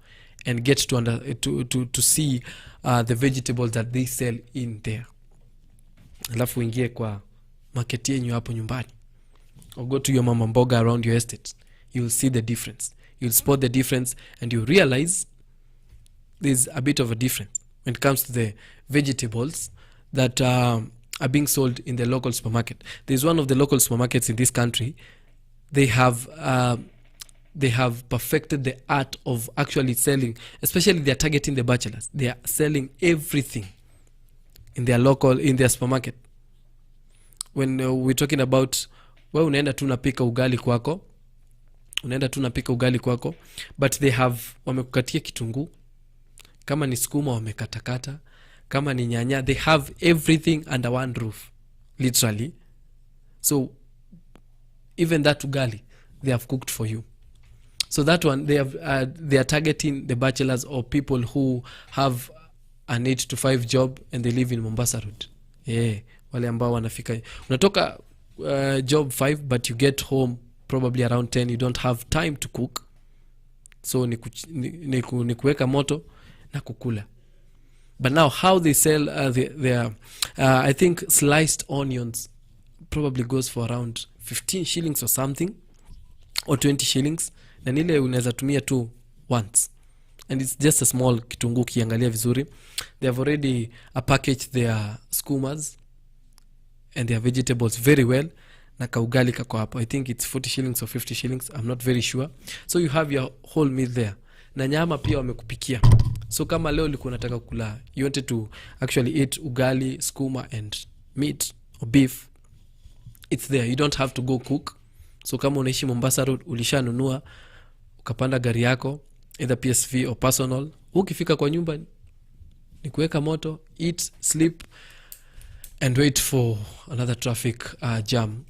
and get to see the vegetables that they sell in there. Alafu ingie kwa market yenyu hapo nyumbani, or go to your mama mboga around your estate. You'll see the difference. You'll spot the difference, and you realize there's a bit of a difference when it comes to the vegetables that are being sold in the local supermarket. There's one of the local supermarkets in this country. They have perfected the art of actually selling, especially they're targeting the bachelors. They are selling everything in their supermarket. When we're talking about, unaenda tu unapika ugali kwako, unaenda tu napika ugali kwako, but they have, wamekukatia kitunguu, kama ni sukuma wamekatakata, kama ni nyanya, they have everything under one roof literally. So even that ugali they have cooked for you. So that one they are targeting the bachelors or people who have an 8 to 5 job and they live in Mombasa Road. Wale ambao wanafika, unatoka job 5 but you get home probably around 10, you don't have time to cook, so ni kuweka moto na kukula. But now how they sell their I think sliced onions probably goes for around 15 shillings or something, or 20 shillings, na nile unaweza tumia tu once, and it's just a small kitunguu kiangalia vizuri. They have already packaged their skumas and their vegetables very well, na kaugali kako hapo. I think it's 40 shillings or 50 shillings, I'm not very sure. So you have your whole meal there, na nyama pia wamekupikia. So kama leo ulikuwa unataka kula, you wanted to actually eat ugali, skuma and meat or beef, it's there, you don't have to go cook. So kama unaishi Mombasa Road, ulishanunua ukapanda gari yako either PSV or personal, ukifika kwa nyumba ni kuweka moto, eat, sleep and wait for another traffic jam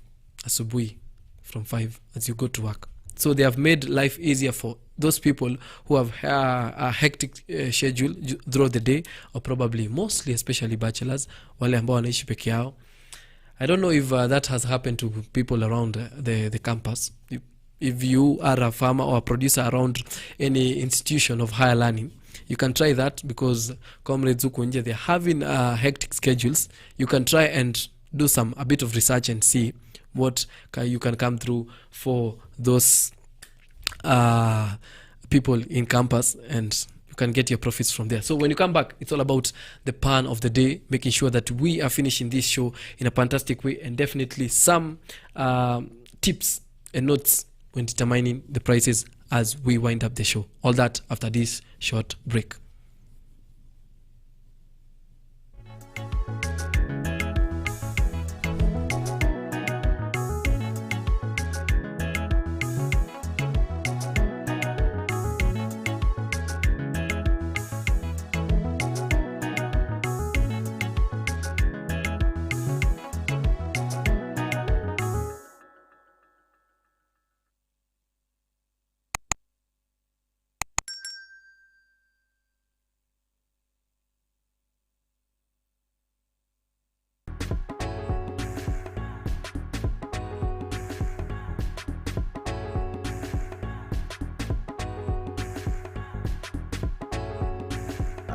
asubuhi from 5 as you go to work. So they have made life easier for those people who have a hectic schedule throughout the day, or probably mostly especially bachelors, wale ambao wanaishi peke yao. I don't know if that has happened to people around the campus. If you are a farmer or a producer around any institution of higher learning, you can try that, because comrades huku nje, they're having hectic schedules. You can try and do a bit of research and see what you can come through for those people in campus, and you can get your profits from there. So when you come back, it's all about the pan of the day, making sure that we are finishing this show in a fantastic way, and definitely some tips and notes when determining the prices as we wind up the show. All that after this short break.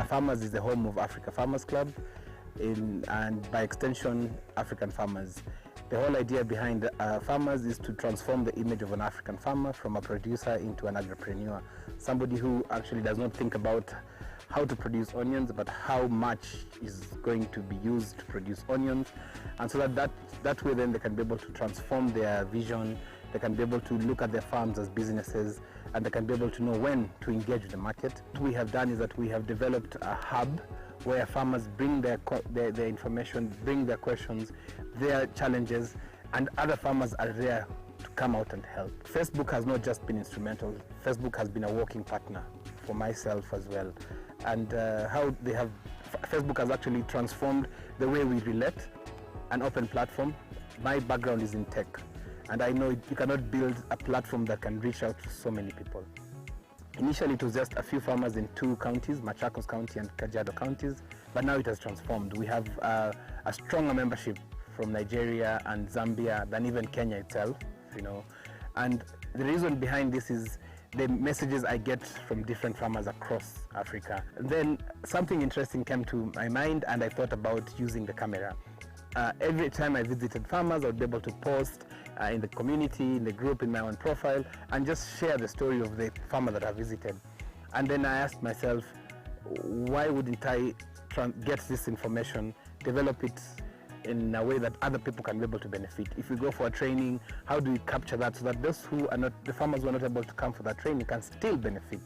Farmers is the home of Africa Farmers Club, and by extension, African farmers. The whole idea behind Farmers is to transform the image of an African farmer from a producer into an agripreneur, somebody who actually does not think about how to produce onions, but how much is going to be used to produce onions, and so that way then they can be able to transform their vision. They can be able to look at their farms as businesses, and they can be able to know when to engage with the market. What we have done is that we have developed a hub where farmers bring their information, bring their questions, their challenges, and other farmers are there to come out and help. Facebook has not just been instrumental. Facebook has been a working partner for myself as well. And Facebook has actually transformed the way we relate, an open platform. My background is in tech, and I know you cannot build a platform that can reach out to so many people. Initially, it was just a few farmers in 2 counties, Machakos County and Kajiado counties, but now it has transformed. We have a stronger membership from Nigeria and Zambia than even Kenya itself, And the reason behind this is the messages I get from different farmers across Africa. And then something interesting came to my mind, and I thought about using the camera. Every time I visited farmers, I would be able to post in the community, in the group, in my own profile, and just share the story of the farmer that I visited. And then I asked myself, why wouldn't I get this information, develop it in a way that other people can be able to benefit? If we go for a training, how do we capture that so that those who are not, the farmers who are not able to come for that training, can still benefit?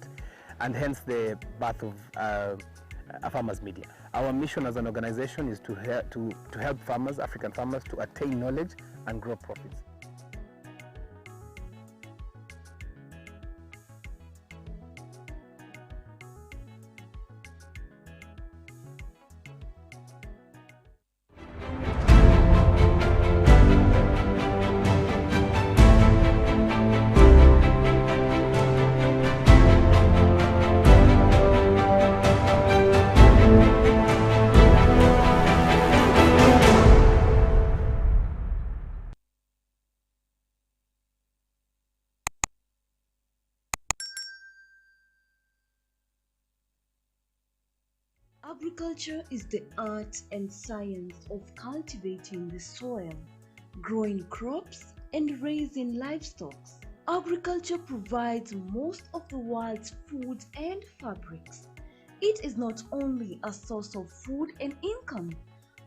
And hence the birth of a farmers media. Our mission as an organization is to help farmers, African farmers, to attain knowledge and grow profits. Agriculture is the art and science of cultivating the soil, growing crops, and raising livestock. Agriculture provides most of the world's food and fabrics. It is not only a source of food and income,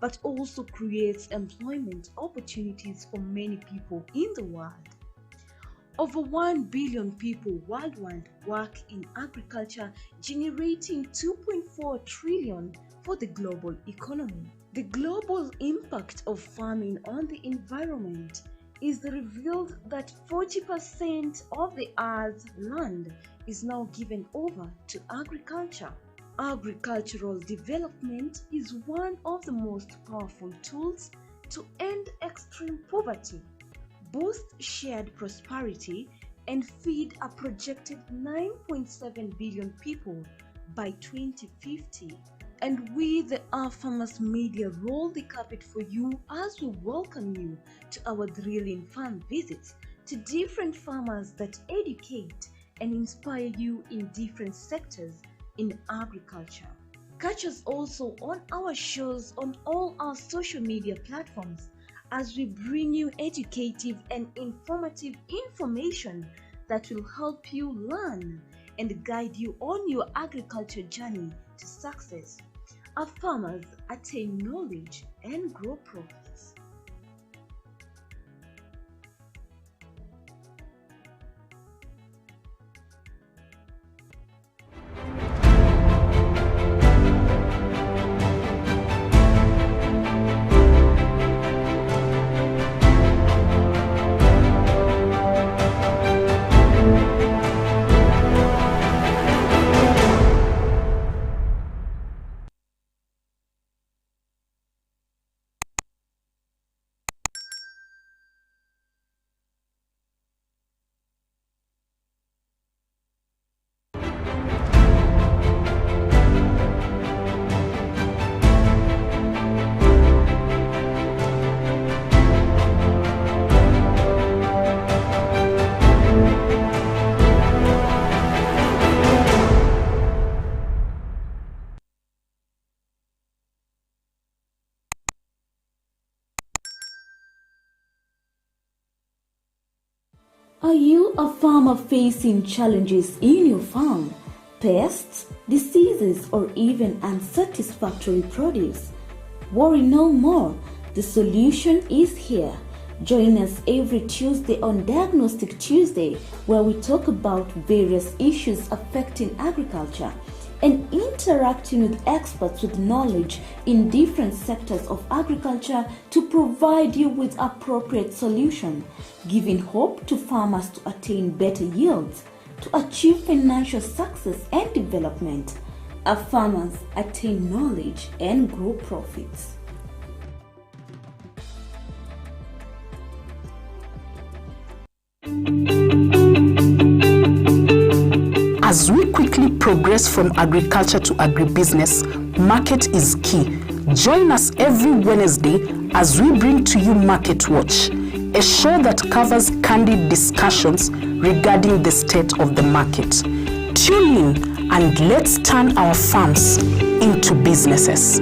but also creates employment opportunities for many people in the world. Over 1 billion people worldwide work in agriculture, generating 2.4 trillion for the global economy. The global impact of farming on the environment is revealed that 40% of the Earth's land is now given over to agriculture. Agricultural development is one of the most powerful tools to end extreme poverty, boost shared prosperity, and feed a projected 9.7 billion people by 2050. And we, the Our Farmers Media, roll the carpet for you as we welcome you to our thrilling farm visits to different farmers that educate and inspire you in different sectors in agriculture. Catch us also on our shows on all our social media platforms as we bring you educative and informative information that will help you learn and guide you on your agriculture journey to success. Our farmers attain knowledge and grow profits. Are you a farmer facing challenges in your farm? Pests, diseases, or even unsatisfactory produce? Worry no more. The solution is here. Join us every Tuesday on Diagnostic Tuesday, where we talk about various issues affecting agriculture and interacting with experts with knowledge in different sectors of agriculture to provide you with appropriate solutions, giving hope to farmers to attain better yields, to achieve financial success and development. Our farmers attain knowledge and grow profits. As we quickly progress from agriculture to agribusiness, market is key. Join us every Wednesday as we bring to you Market Watch, a show that covers candid discussions regarding the state of the market. Tune in and let's turn our farms into businesses.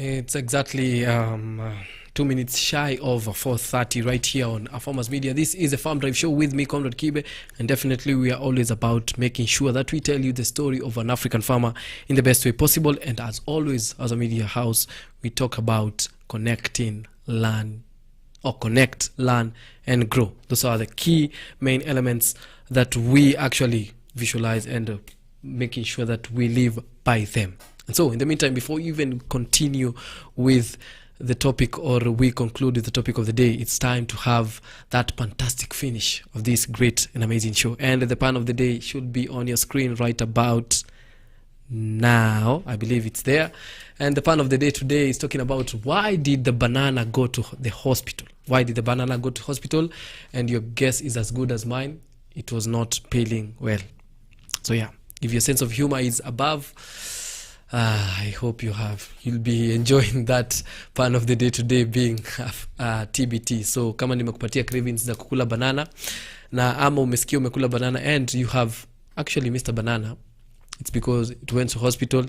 It's exactly 2 minutes shy of 4:30 right here on Farmers Media. This is a Farm Drive show with me, Conrad Kibe, and definitely we are always about making sure that we tell you the story of an African farmer in the best way possible. And as always, as a media house, we talk about connecting, learn, and grow. Those are the key main elements that we actually visualize and making sure that we live by them. And so in the meantime, before we even continue with the topic, or we conclude with the topic of the day, it's time to have that fantastic finish of this great and amazing show. And the pan of the day should be on your screen right about now. I believe it's there. And the pan of the day today is talking about, why did the banana go to the hospital? Why did the banana go to hospital? And your guess is as good as mine. It was not peeling well. So yeah, if your sense of humor is above, I hope you'll be enjoying that pan of the day today being TBT. So kama nimekupatia cravings za kukula banana, na ama umesikia umekula banana and you have actually missed a banana, it's because it went to hospital,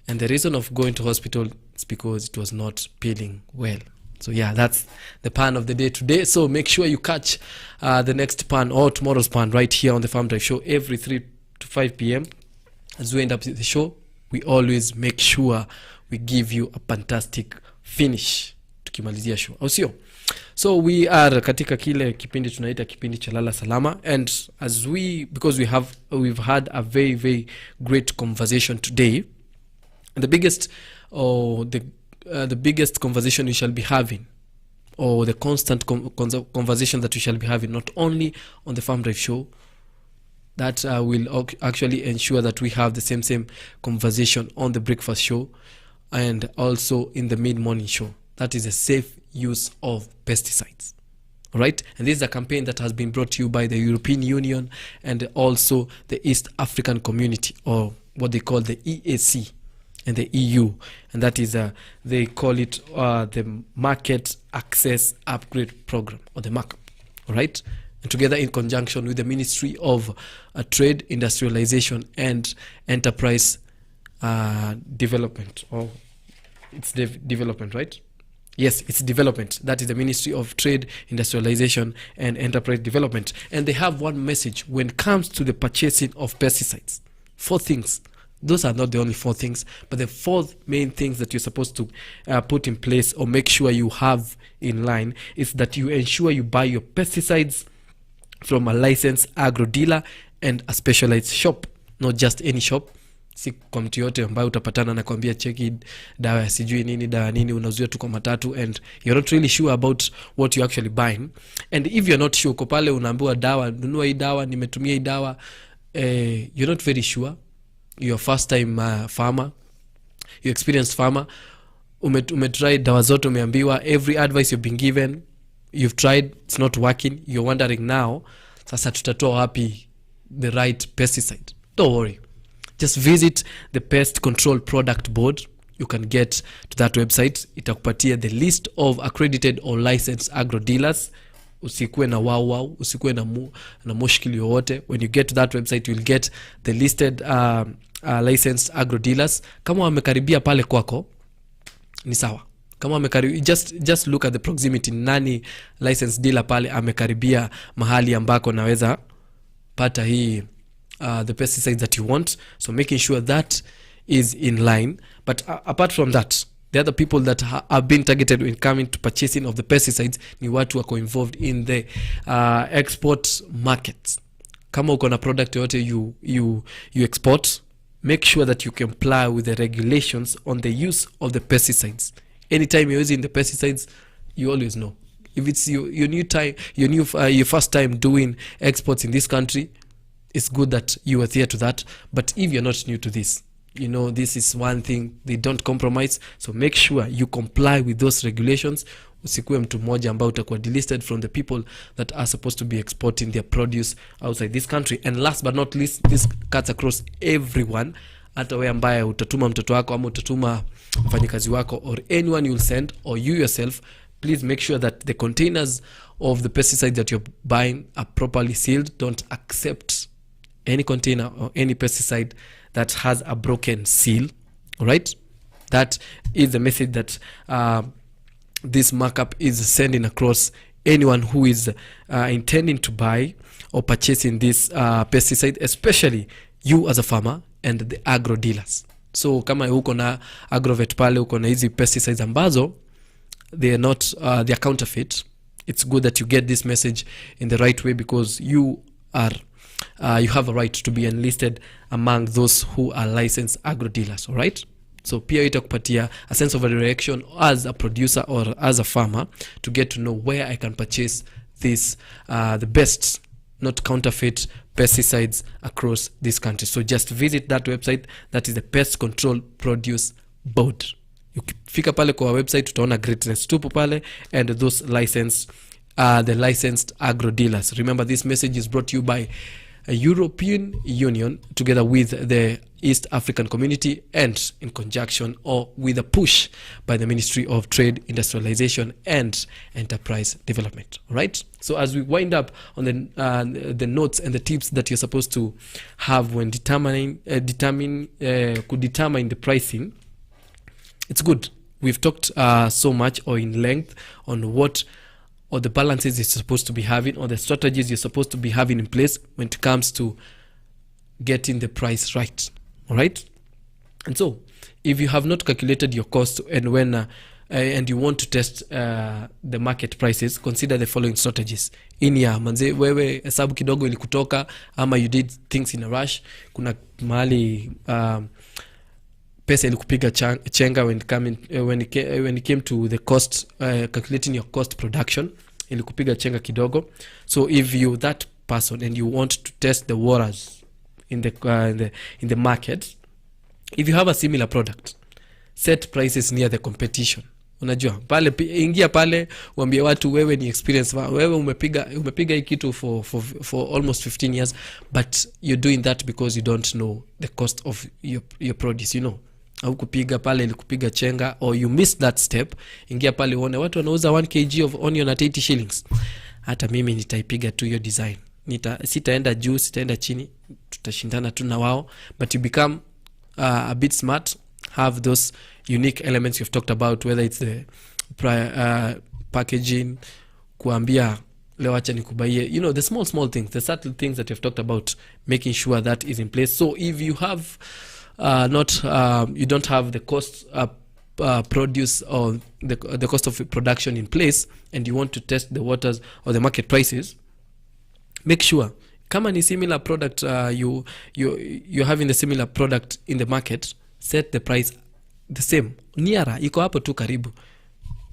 and the reason of going to hospital is because it was not peeling well. So yeah, that's the pan of the day today. So make sure you catch the next pan or tomorrow's pan right here on the Farm Drive show every 3 to 5 p.m. As we end up the show, we always make sure we give you a fantastic finish tukimalizia show, au sio? So we are katika kile kipindi tunaita kipindi cha lala salama, and as because we've had a very, very great conversation today. The biggest conversation we shall be having, or the constant conversation that we shall be having, not only on the Farm Drive show, that will actually ensure that we have the same conversation on the breakfast show and also in the mid-morning show. That is a safe use of pesticides. All right? And this is a campaign that has been brought to you by the European Union and also the East African Community, or what they call the EAC and the EU. And that is, they call it the Market Access Upgrade Program, or the MACAP. All right? And together in conjunction with the Ministry of Trade, Industrialization and Enterprise Development, or it's development, right? Yes, it's development. That is the Ministry of Trade, Industrialization and Enterprise Development. And they have one message when it comes to the purchasing of pesticides. 4 things. Those are not the only 4 things, but the 4 main things that you're supposed to put in place or make sure you have in line is that you ensure you buy your pesticides from a licensed agro dealer and a specialized shop, not just any shop. Si kwa mtu yote ambaye utapatana na kuambia cheki dawa ya sijui nini, dawa nini, unazuia tu kwa matatu, and you're not really sure about what you're actually buying. And if you're not sure, uko pale unaambiwa dawa, nunua hii dawa, nimetumia hii dawa, you're not very sure. You're a first time farmer, you experienced farmer, umetry dawa zote, umeambiwa every advice you've been given, you've tried, it's not working. You're wondering now, sasa tutatoa wapi the right pesticide? Don't worry. Just visit the Pest Control Product Board. You can get to that website. Itakupatia the list of accredited or licensed agro dealers. Usikuwe na wow, usikuwe na mushkili yoyote. When you get to that website, you'll get the listed licensed agro dealers. Kama wamekaribia pale kwako, ni sawa. Kama amekaribia, just look at the proximity. Nani licensed dealer pale amekaribia mahali ambako naweza pata hii the pesticides that you want. So making sure that is in line. But apart from that, the other people that have been targeted when coming to purchasing of the pesticides ni watu wako involved in the export markets. Kama uko na product yote you export, make sure that you comply with the regulations on the use of the pesticides. Anytime you're using the pesticides, you always know. If it's your first time doing exports in this country, it's good that you are there to that. But if you're not new to this, you know, this is one thing, they don't compromise. So make sure you comply with those regulations. Usikuwe mtu mmoja ambao utakuwa delisted from the people that are supposed to be exporting their produce outside this country. And last but not least, this cuts across everyone. Hata wewe ambaye utatuma mtoto wako ama utatuma mfanyikazi wako, or anyone you'll send, or you yourself, please make sure that the containers of the pesticides that you're buying are properly sealed. Don't accept any container or any pesticide that has a broken seal. All right? That is the message that this markup is sending across anyone who is intending to buy or purchasing this pesticide, especially you as a farmer and the agro dealers. So kama uko na agrovet pale, uko na hizi pesticides ambazo they are not they are counterfeit, it's good that you get this message in the right way, because you are you have a right to be enlisted among those who are licensed agro dealers. All right, so pia itakupatia a sense of a direction as a producer or as a farmer to get to know where I can purchase this the best, not counterfeit pesticides across this country. So just visit that website, that is the Pest Control Produce Board. Ukifika pale kwa website utaona greatness tupo pale, and those licensed the licensed agro dealers. Remember, this message is brought to you by a European Union together with the East African Community, and in conjunction or with a push by the Ministry of Trade, Industrialization and Enterprise Development. All right, so as we wind up on the notes and the tips that you're supposed to have when determining the pricing, it's good. We've talked so much or in length on what or the balances you're supposed to be having, or the strategies you're supposed to be having in place when it comes to getting the price right. All right, and so if you have not calculated your cost and when and you want to test the market prices, consider the following strategies. Inia manze, wewe hesabu kidogo ilikutoka, ama you did things in a rush, kuna mahali pesa ilikupiga chenga when it came to the cost, calculating your cost production ilikupiga chenga kidogo. So if you that person and you want to test the waters in the market, if you have a similar product, set prices near the competition. Unajua pale, ingia pale uambie watu wewe ni experience, wewe umepiga hii kitu for almost 15 years, but you're doing that because you don't know the cost of your produce, you know. Au kupiga pale ilikupiga chenga, or you missed that step. Ingia pale uone watu wanauza 1 kg of onion at 80 shillings. Hata mimi nitaipiga tu hiyo design. Sitaenda juu, sitaenda chini, tutashindana tu na wao. But you become a bit smart, have those unique elements you've talked about, whether it's the packaging, kuambia leo acha nikubaie, you know, the small things, the subtle things that you've talked about, making sure that is in place. So if you have you don't have the cost produce or the cost of production in place, and you want to test the waters or the market prices, make sure kama ni similar product, you're having the similar product in the market, set the price the same, nearer, iko hapo tu karibu,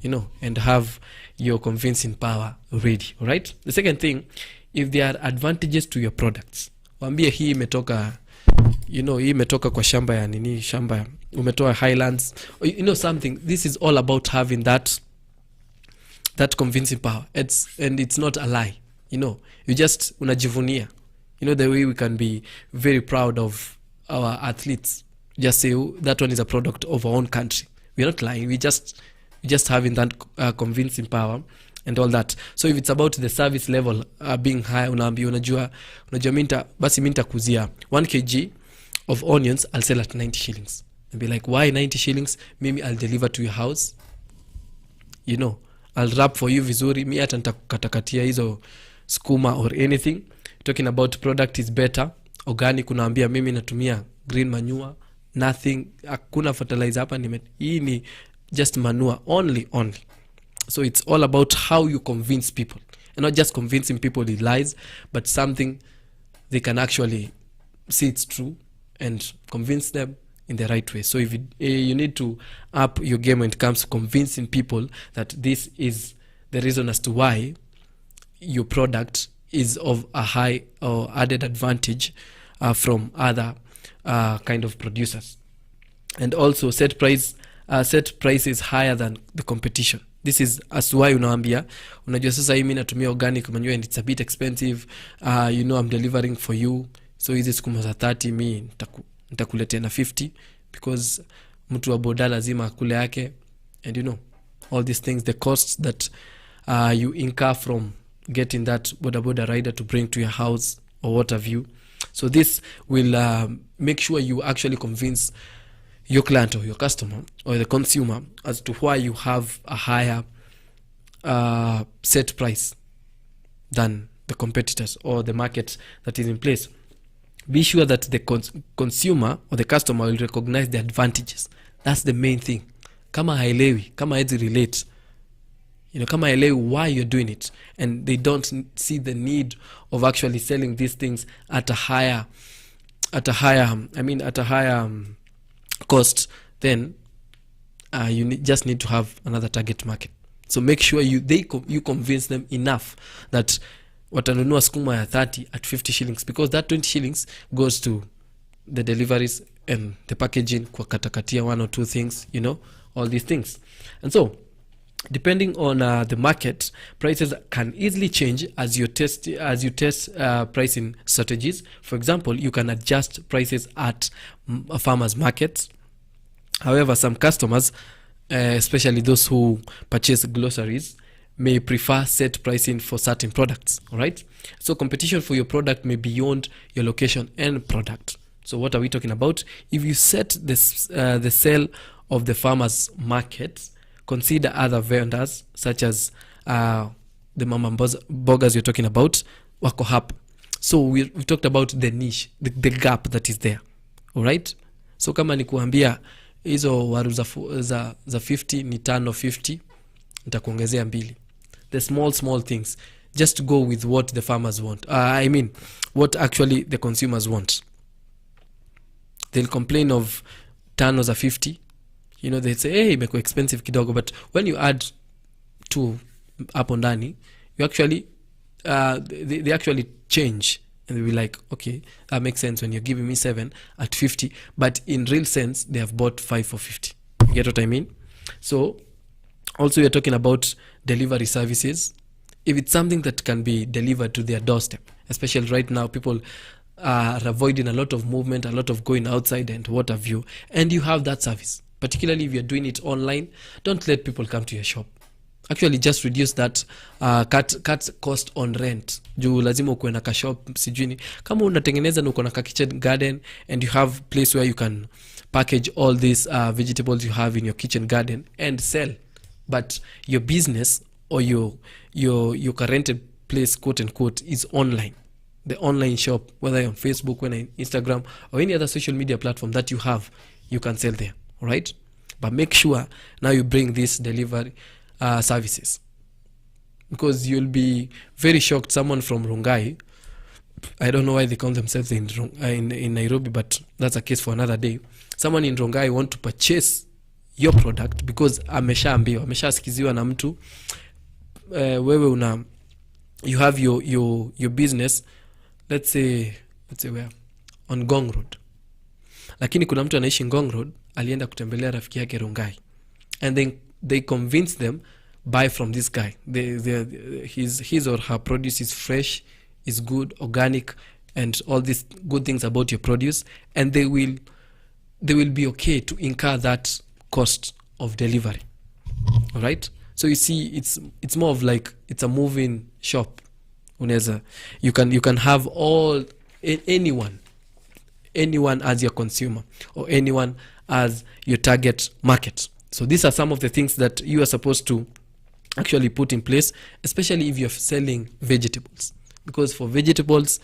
you know, and have your convincing power ready. All right, the second thing, if there are advantages to your products, waambie hii imetoka, you know, hii imetoka kwa shamba ya nini, shamba umetoa Highlands, you know, something. This is all about having that convincing power. It's not a lie, you know, you just unajivunia, you know, the way we can be very proud of our athletes, just say that one is a product of our own country. We're not lying, we just having that convincing power and all that. So if it's about the service level being high, unajua basi minta kuzia 1 kg of onions, I'll sell at 90 shillings. And be like, why 90 shillings? Maybe I'll deliver to your house, you know, I'll wrap for you vizuri, mi hata nitakukatakatia hizo skuma or anything. Talking about product is better, organic, unaambia mimi natumia green manure, nothing, hakuna fertilizer hapa, hii ni just manure only. So it's all about how you convince people, and not just convincing people with lies, but something they can actually see it's true and convince them in the right way. So if you need to up your game when it comes to convincing people that this is the reason as to why your product is of a high or added advantage from other kind of producers. And also set prices higher than the competition. This is as why unaambia, unajua sasa hii mimi natumia organic manure and it's a bit expensive, you know, I'm delivering for you, so hizi sukuma za 30 mimi nitakuletea na 50, because mtu wa boda lazima akule yake, and you know, all these things, the costs that you incur from getting that boda rider to bring to your house or what have you. So this will make sure you actually convince your client or your customer or the consumer as to why you have a higher set price than the competitors or the market that is in place. Be sure that the consumer or the customer will recognize the advantages. That's the main thing. Kama haelewi, kama hezi relate, kama haelewi why you're doing it, and they don't see the need of actually selling these things at a higher cost, then you just need to have another target market. So make sure you convince them enough that watanunua skuma ya 30 at 50 shillings, because that 20 shillings goes to the deliveries and the packaging, kwa katakatia one or two things, all these things. And so depending on the market, prices can easily change as you test pricing strategies. For example, you can adjust prices at farmers markets. However, some customers, especially those who purchase groceries, may prefer set pricing for certain products. All right, so competition for your product may be beyond your location and product. So what are we talking about? If you set the sale of the farmers market, consider other vendors such as the mama bogas you're talking about, wako hapo. So we talked about the niche, the gap that is there. All right, so kama ni kuambia hizo waru za 50 ni tano 50, nitakuongezea 2. The small things, just go with what the farmers want. What actually the consumers want. They'll complain of tano za 50. They say, hey, imekuwa expensive kidogo, but when you add 2 hapo ndani, you actually they actually change, and they'll be like, okay, that makes sense when you're giving me 7 at 50, but in real sense they have bought 5 for 50. You get what I mean? So also you're talking about delivery services. If it's something that can be delivered to their doorstep, especially right now, people are avoiding a lot of movement, a lot of going outside and what have you, and you have that service, particularly if you're doing it online, don't let people come to your shop. Actually just reduce that, cut cost on rent. Juu lazima ukuwe na ka shop sijuni. Kama unatengeneza na uko na ka kitchen garden and you have place where you can package all these vegetables you have in your kitchen garden and sell, but your business or your rented place, quote unquote, is online. The online shop, whether you're on Facebook, whether on Instagram, or any other social media platform that you have, you can sell there. All right, but make sure now you bring these delivery services, because you'll be very shocked. Someone from Rongai, I don't know why they call themselves in Nairobi, but that's a case for another day. Someone in Rongai want to purchase your product because ameshasikiziwa na mtu, wewe you have your business, let's say where, on Ngong Road, lakini kuna mtu anaishi Ngong Road, alienda kutembelea rafiki yake Rongai, and then they convince them, buy from this guy. His or her produce is fresh, is good, organic, and all these good things about your produce, and they will be okay to incur that cost of delivery. All right, so you see, it's more of like it's a moving shop. You can have anyone as your consumer, or anyone as your target market. So these are some of the things that you are supposed to actually put in place, especially if you're selling vegetables, because for vegetables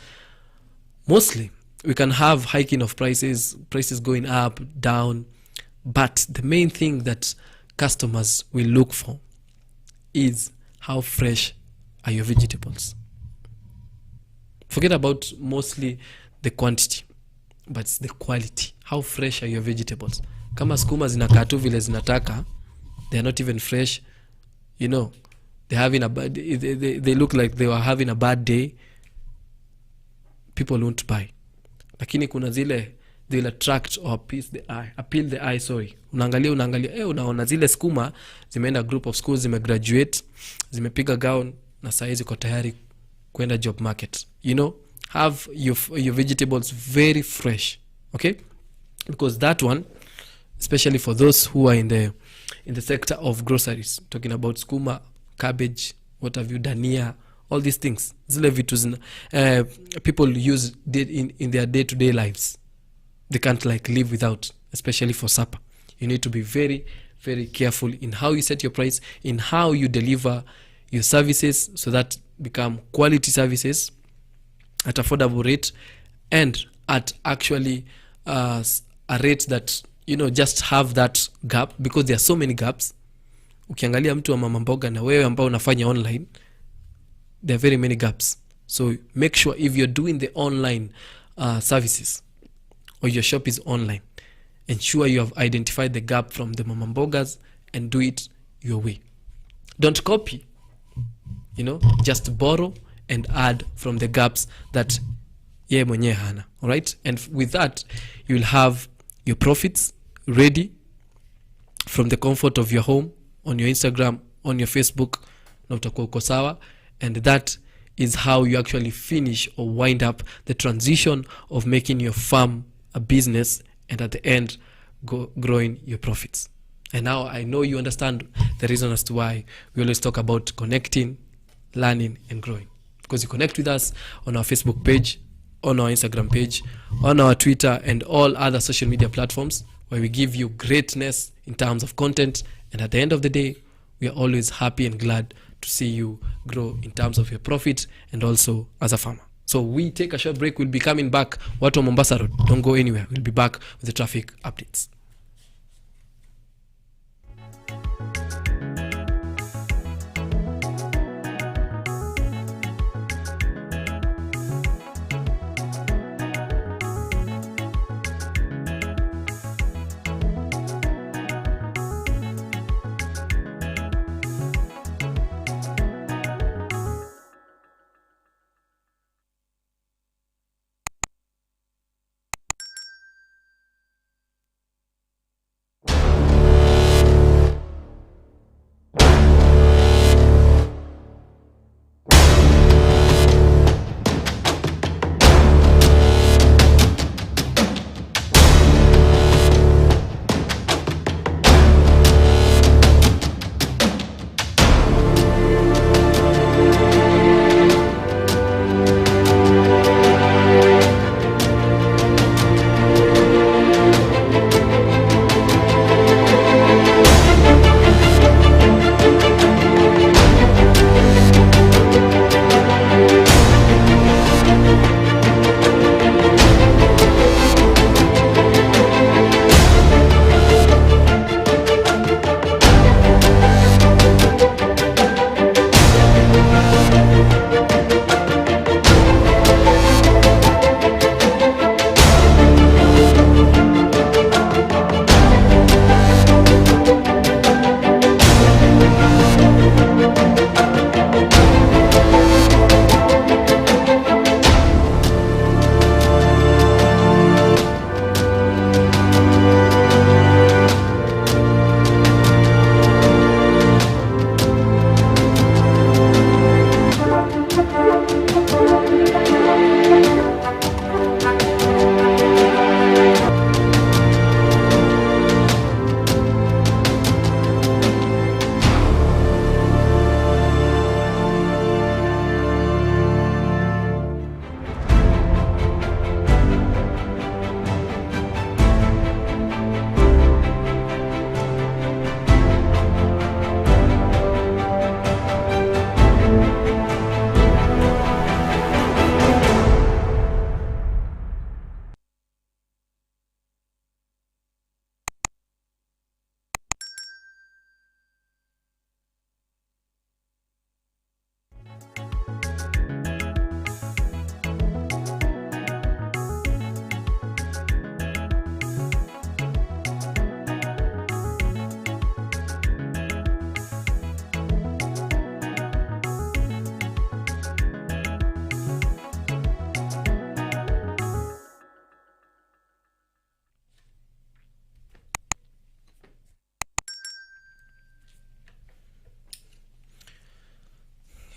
mostly we can have hiking of prices going up, down, but the main thing that customers will look for is how fresh are your vegetables. Forget about mostly the quantity, but it's the quality. How fresh are your vegetables? Kama skuma zinakaa tu vile zinataka, they are not even fresh, they're having they look like they were having a bad day, people won't buy. Lakini kuna zile they'll attract or appeal the eye, unaangalia unaona zile skuma zimeenda group of schools, zimegraduate, zimepiga gown, na saa hizi ziko tayari kwenda job market. Have your vegetables very fresh, okay? Because that one, especially for those who are in the sector of groceries, talking about skuma, cabbage, what have you, dania, all these things, zile vitu people use in their day-to-day lives, they can't live without. especially for supper. You need to be very, very careful in how you set your price, in how you deliver your services, so that become quality services at affordable rate, and at actually a rate that, you know, just have that gap, because there are so many gaps. Ukiangalia mtu wa mama mboga na wewe ambao unafanya online, there are very many gaps. So make sure if you're doing the online services, or your shop is online, ensure you have identified the gap from the mama mbogas and do it your way. Don't copy, you know, just borrow and add from the gaps that ye mwenye hana. All right, and with that you will have your profits ready from the comfort of your home, on your Instagram, on your Facebook, na utakuwa uko sawa. And that is how you actually finish or wind up the transition of making your farm a business, and at the end growing your profits. And now I know you understand the reason as to why we always talk about connecting, learning and growing, because you connect with us on our Facebook page, on our Instagram page, on our Twitter and all other social media platforms, where we give you greatness in terms of content. And at the end of the day, we are always happy and glad to see you grow in terms of your profit and also as a farmer. So we take a short break. We'll be coming back. Watu wa Mombasa Road, don't go anywhere. We'll be back with the traffic updates.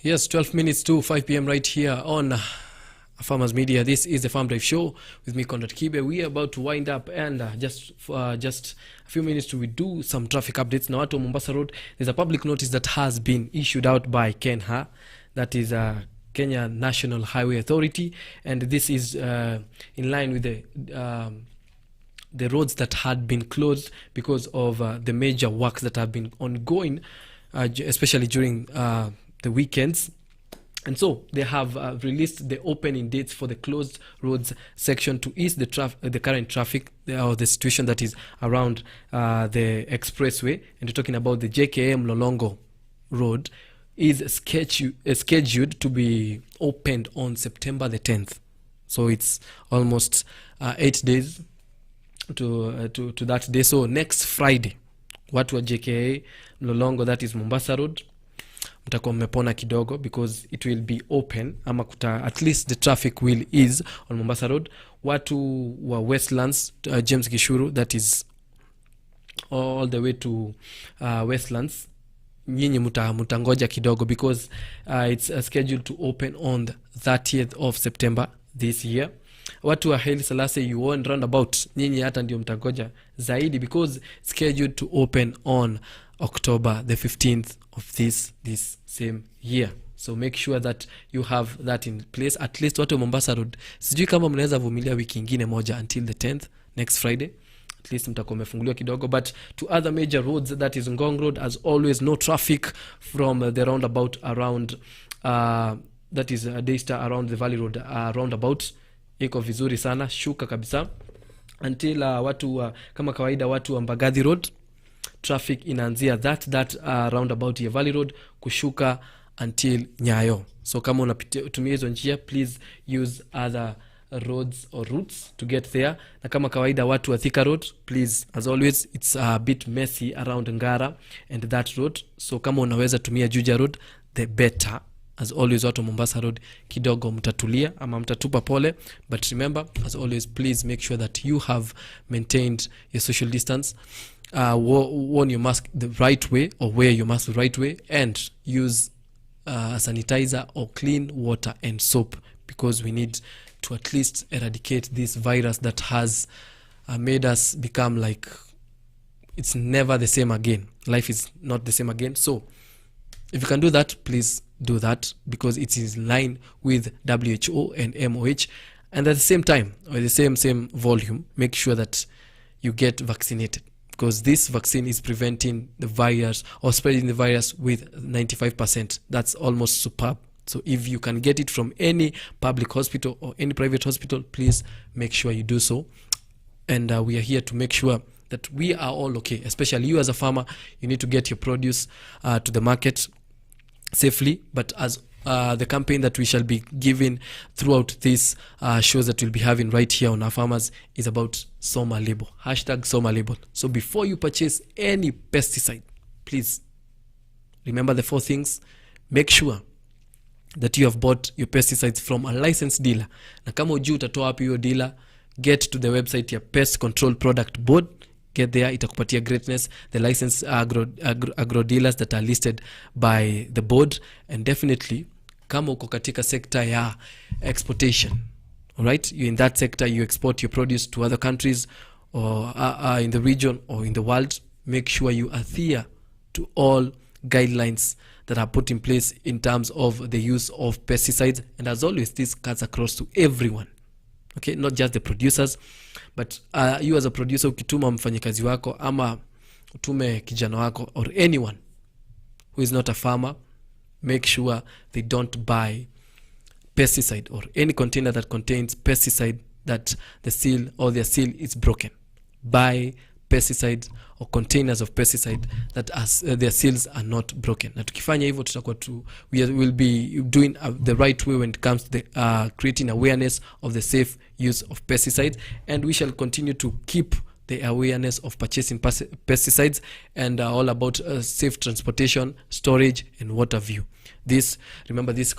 Yes, 12 minutes to 5 p.m. right here on Farmers Media. This is the Farm Drive Show with me, Conrad Kibe. We are about to wind up, and just a few minutes to we do some traffic updates. Now, at Mombasa Road, there's a public notice that has been issued out by KENHA, that is Kenya National Highway Authority, and this is in line with the roads that had been closed because of the major works that have been ongoing, especially during the weekends. And so they have released the opening dates for the closed roads section to ease the current traffic or the situation that is around the expressway. And we're talking about the JKM Lolongo Road is scheduled to be opened on September the 10th. So it's almost 8 days to that day. So next Friday, watu wa JKA Lolongo, that is Mombasa Road, mtakuwa mmepona kidogo because it will be open, ama at least the traffic will ease on Mombasa Road. Watu wa Westlands, James Gishuru, that is all the way to Westlands, nyinyi mutangoja kidogo because it's scheduled to open on the 30th of September this year. Watu wa Haile Selassie Yuon roundabout, nyinyi hata ndio mtangoja zaidi because scheduled to open on October the 15th of this same year. So make sure that you have that in place. At least watu wa Mombasa Road, sijui kama mnaweza vumilia wiki ingine moja until the 10th, next Friday. At least mtakuwa mmefunguliwa kidogo. But to other major roads, that is Ngong Road, as always, no traffic from the roundabout around that is Daystar around the Valley Road roundabout. Iko vizuri sana, shuka kabisa until watu kama kawaida watu wa Mbagathi Road, traffic inaanzia that roundabout ya Valley Road kushuka until Nyayo. So kama unatumia hizo njia, please use other roads or routes to get there. Na kama kawaida watu wa Thika Road, please, as always, it's a bit messy around Ngara and that road. So kama unaweza tumia Juja Road, the better. As always, watu Mombasa Road kidogo mtatulia ama mtatupa pole. But remember, as always, please make sure that you have maintained your social distance. Worn your mask the right way or wear your mask the right way, and use sanitizer or clean water and soap, because we need to at least eradicate this virus that has made us become like it's never the same again. Life is not the same again. So if you can do that, please do that, because it is in line with WHO and MOH. And at the same time, or the same volume, make sure that you get vaccinated, because this vaccine is preventing the virus or spreading the virus with 95%. That's almost superb. So if you can get it from any public hospital or any private hospital, please make sure you do so. And we are here to make sure that we are all okay. Especially you as a farmer, you need to get your produce to the market safely. But as the campaign that we shall be giving throughout these shows that we'll be having right here on Our Farmers is about Soma Label. Hashtag Soma Label. So before you purchase any pesticide, please remember the 4 things. Make sure that you have bought your pesticides from a licensed dealer. Na kama ujui utatoa wapi hiyo dealer, get to the website ya Pest Control Product Board. Get there, itakupatia Greatness, the licensed agro dealers that are listed by the board. And definitely, kama uko katika sector ya exportation, all right, you in that sector, you export your produce to other countries or in the region or in the world, make sure you adhere to all guidelines that are put in place in terms of the use of pesticides. And as always, this cuts across to everyone, okay, not just the producers, but you as a producer, ukituma mfanyikazi wako ama utume kijana wako or anyone who is not a farmer, make sure they don't buy pesticide or any container that contains pesticide that the seal or their seal is broken. Buy pesticides or containers of pesticide that their seals are not broken. Na tukifanya hivyo tutakuwa we will be doing the right way when it comes to the creating awareness of the safe use of pesticides, and we shall continue to keep the awareness of purchasing pesticides and all about safe transportation, storage and water view. Remember this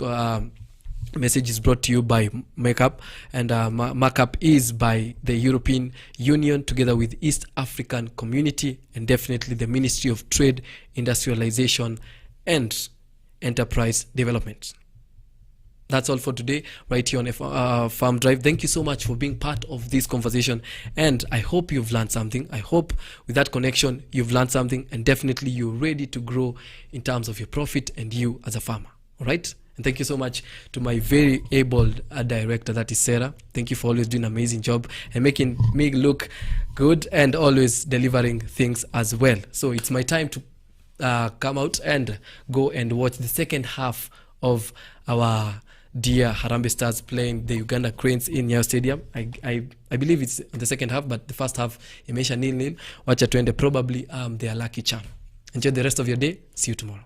message is brought to you by Makeup, and Markup is by the European Union together with East African Community and definitely the Ministry of Trade, Industrialization and Enterprise Development. That's all for today right here on Farm Drive. Thank you so much for being part of this conversation, and I hope you've learned something. I hope with that connection you've learned something, and definitely you're ready to grow in terms of your profit and you as a farmer. All right, And thank you so much to my very able director, that is Sarah. Thank you for always doing an amazing job and making me look good and always delivering things as well. So it's my time to come out and go and watch the second half of our dear Harambee Stars playing the Uganda Cranes in Nyayo Stadium. I believe it's the second half, but the first half imeisha 0-0. Wacha tuende, probably their lucky charm. Enjoy the rest of your day. See you tomorrow.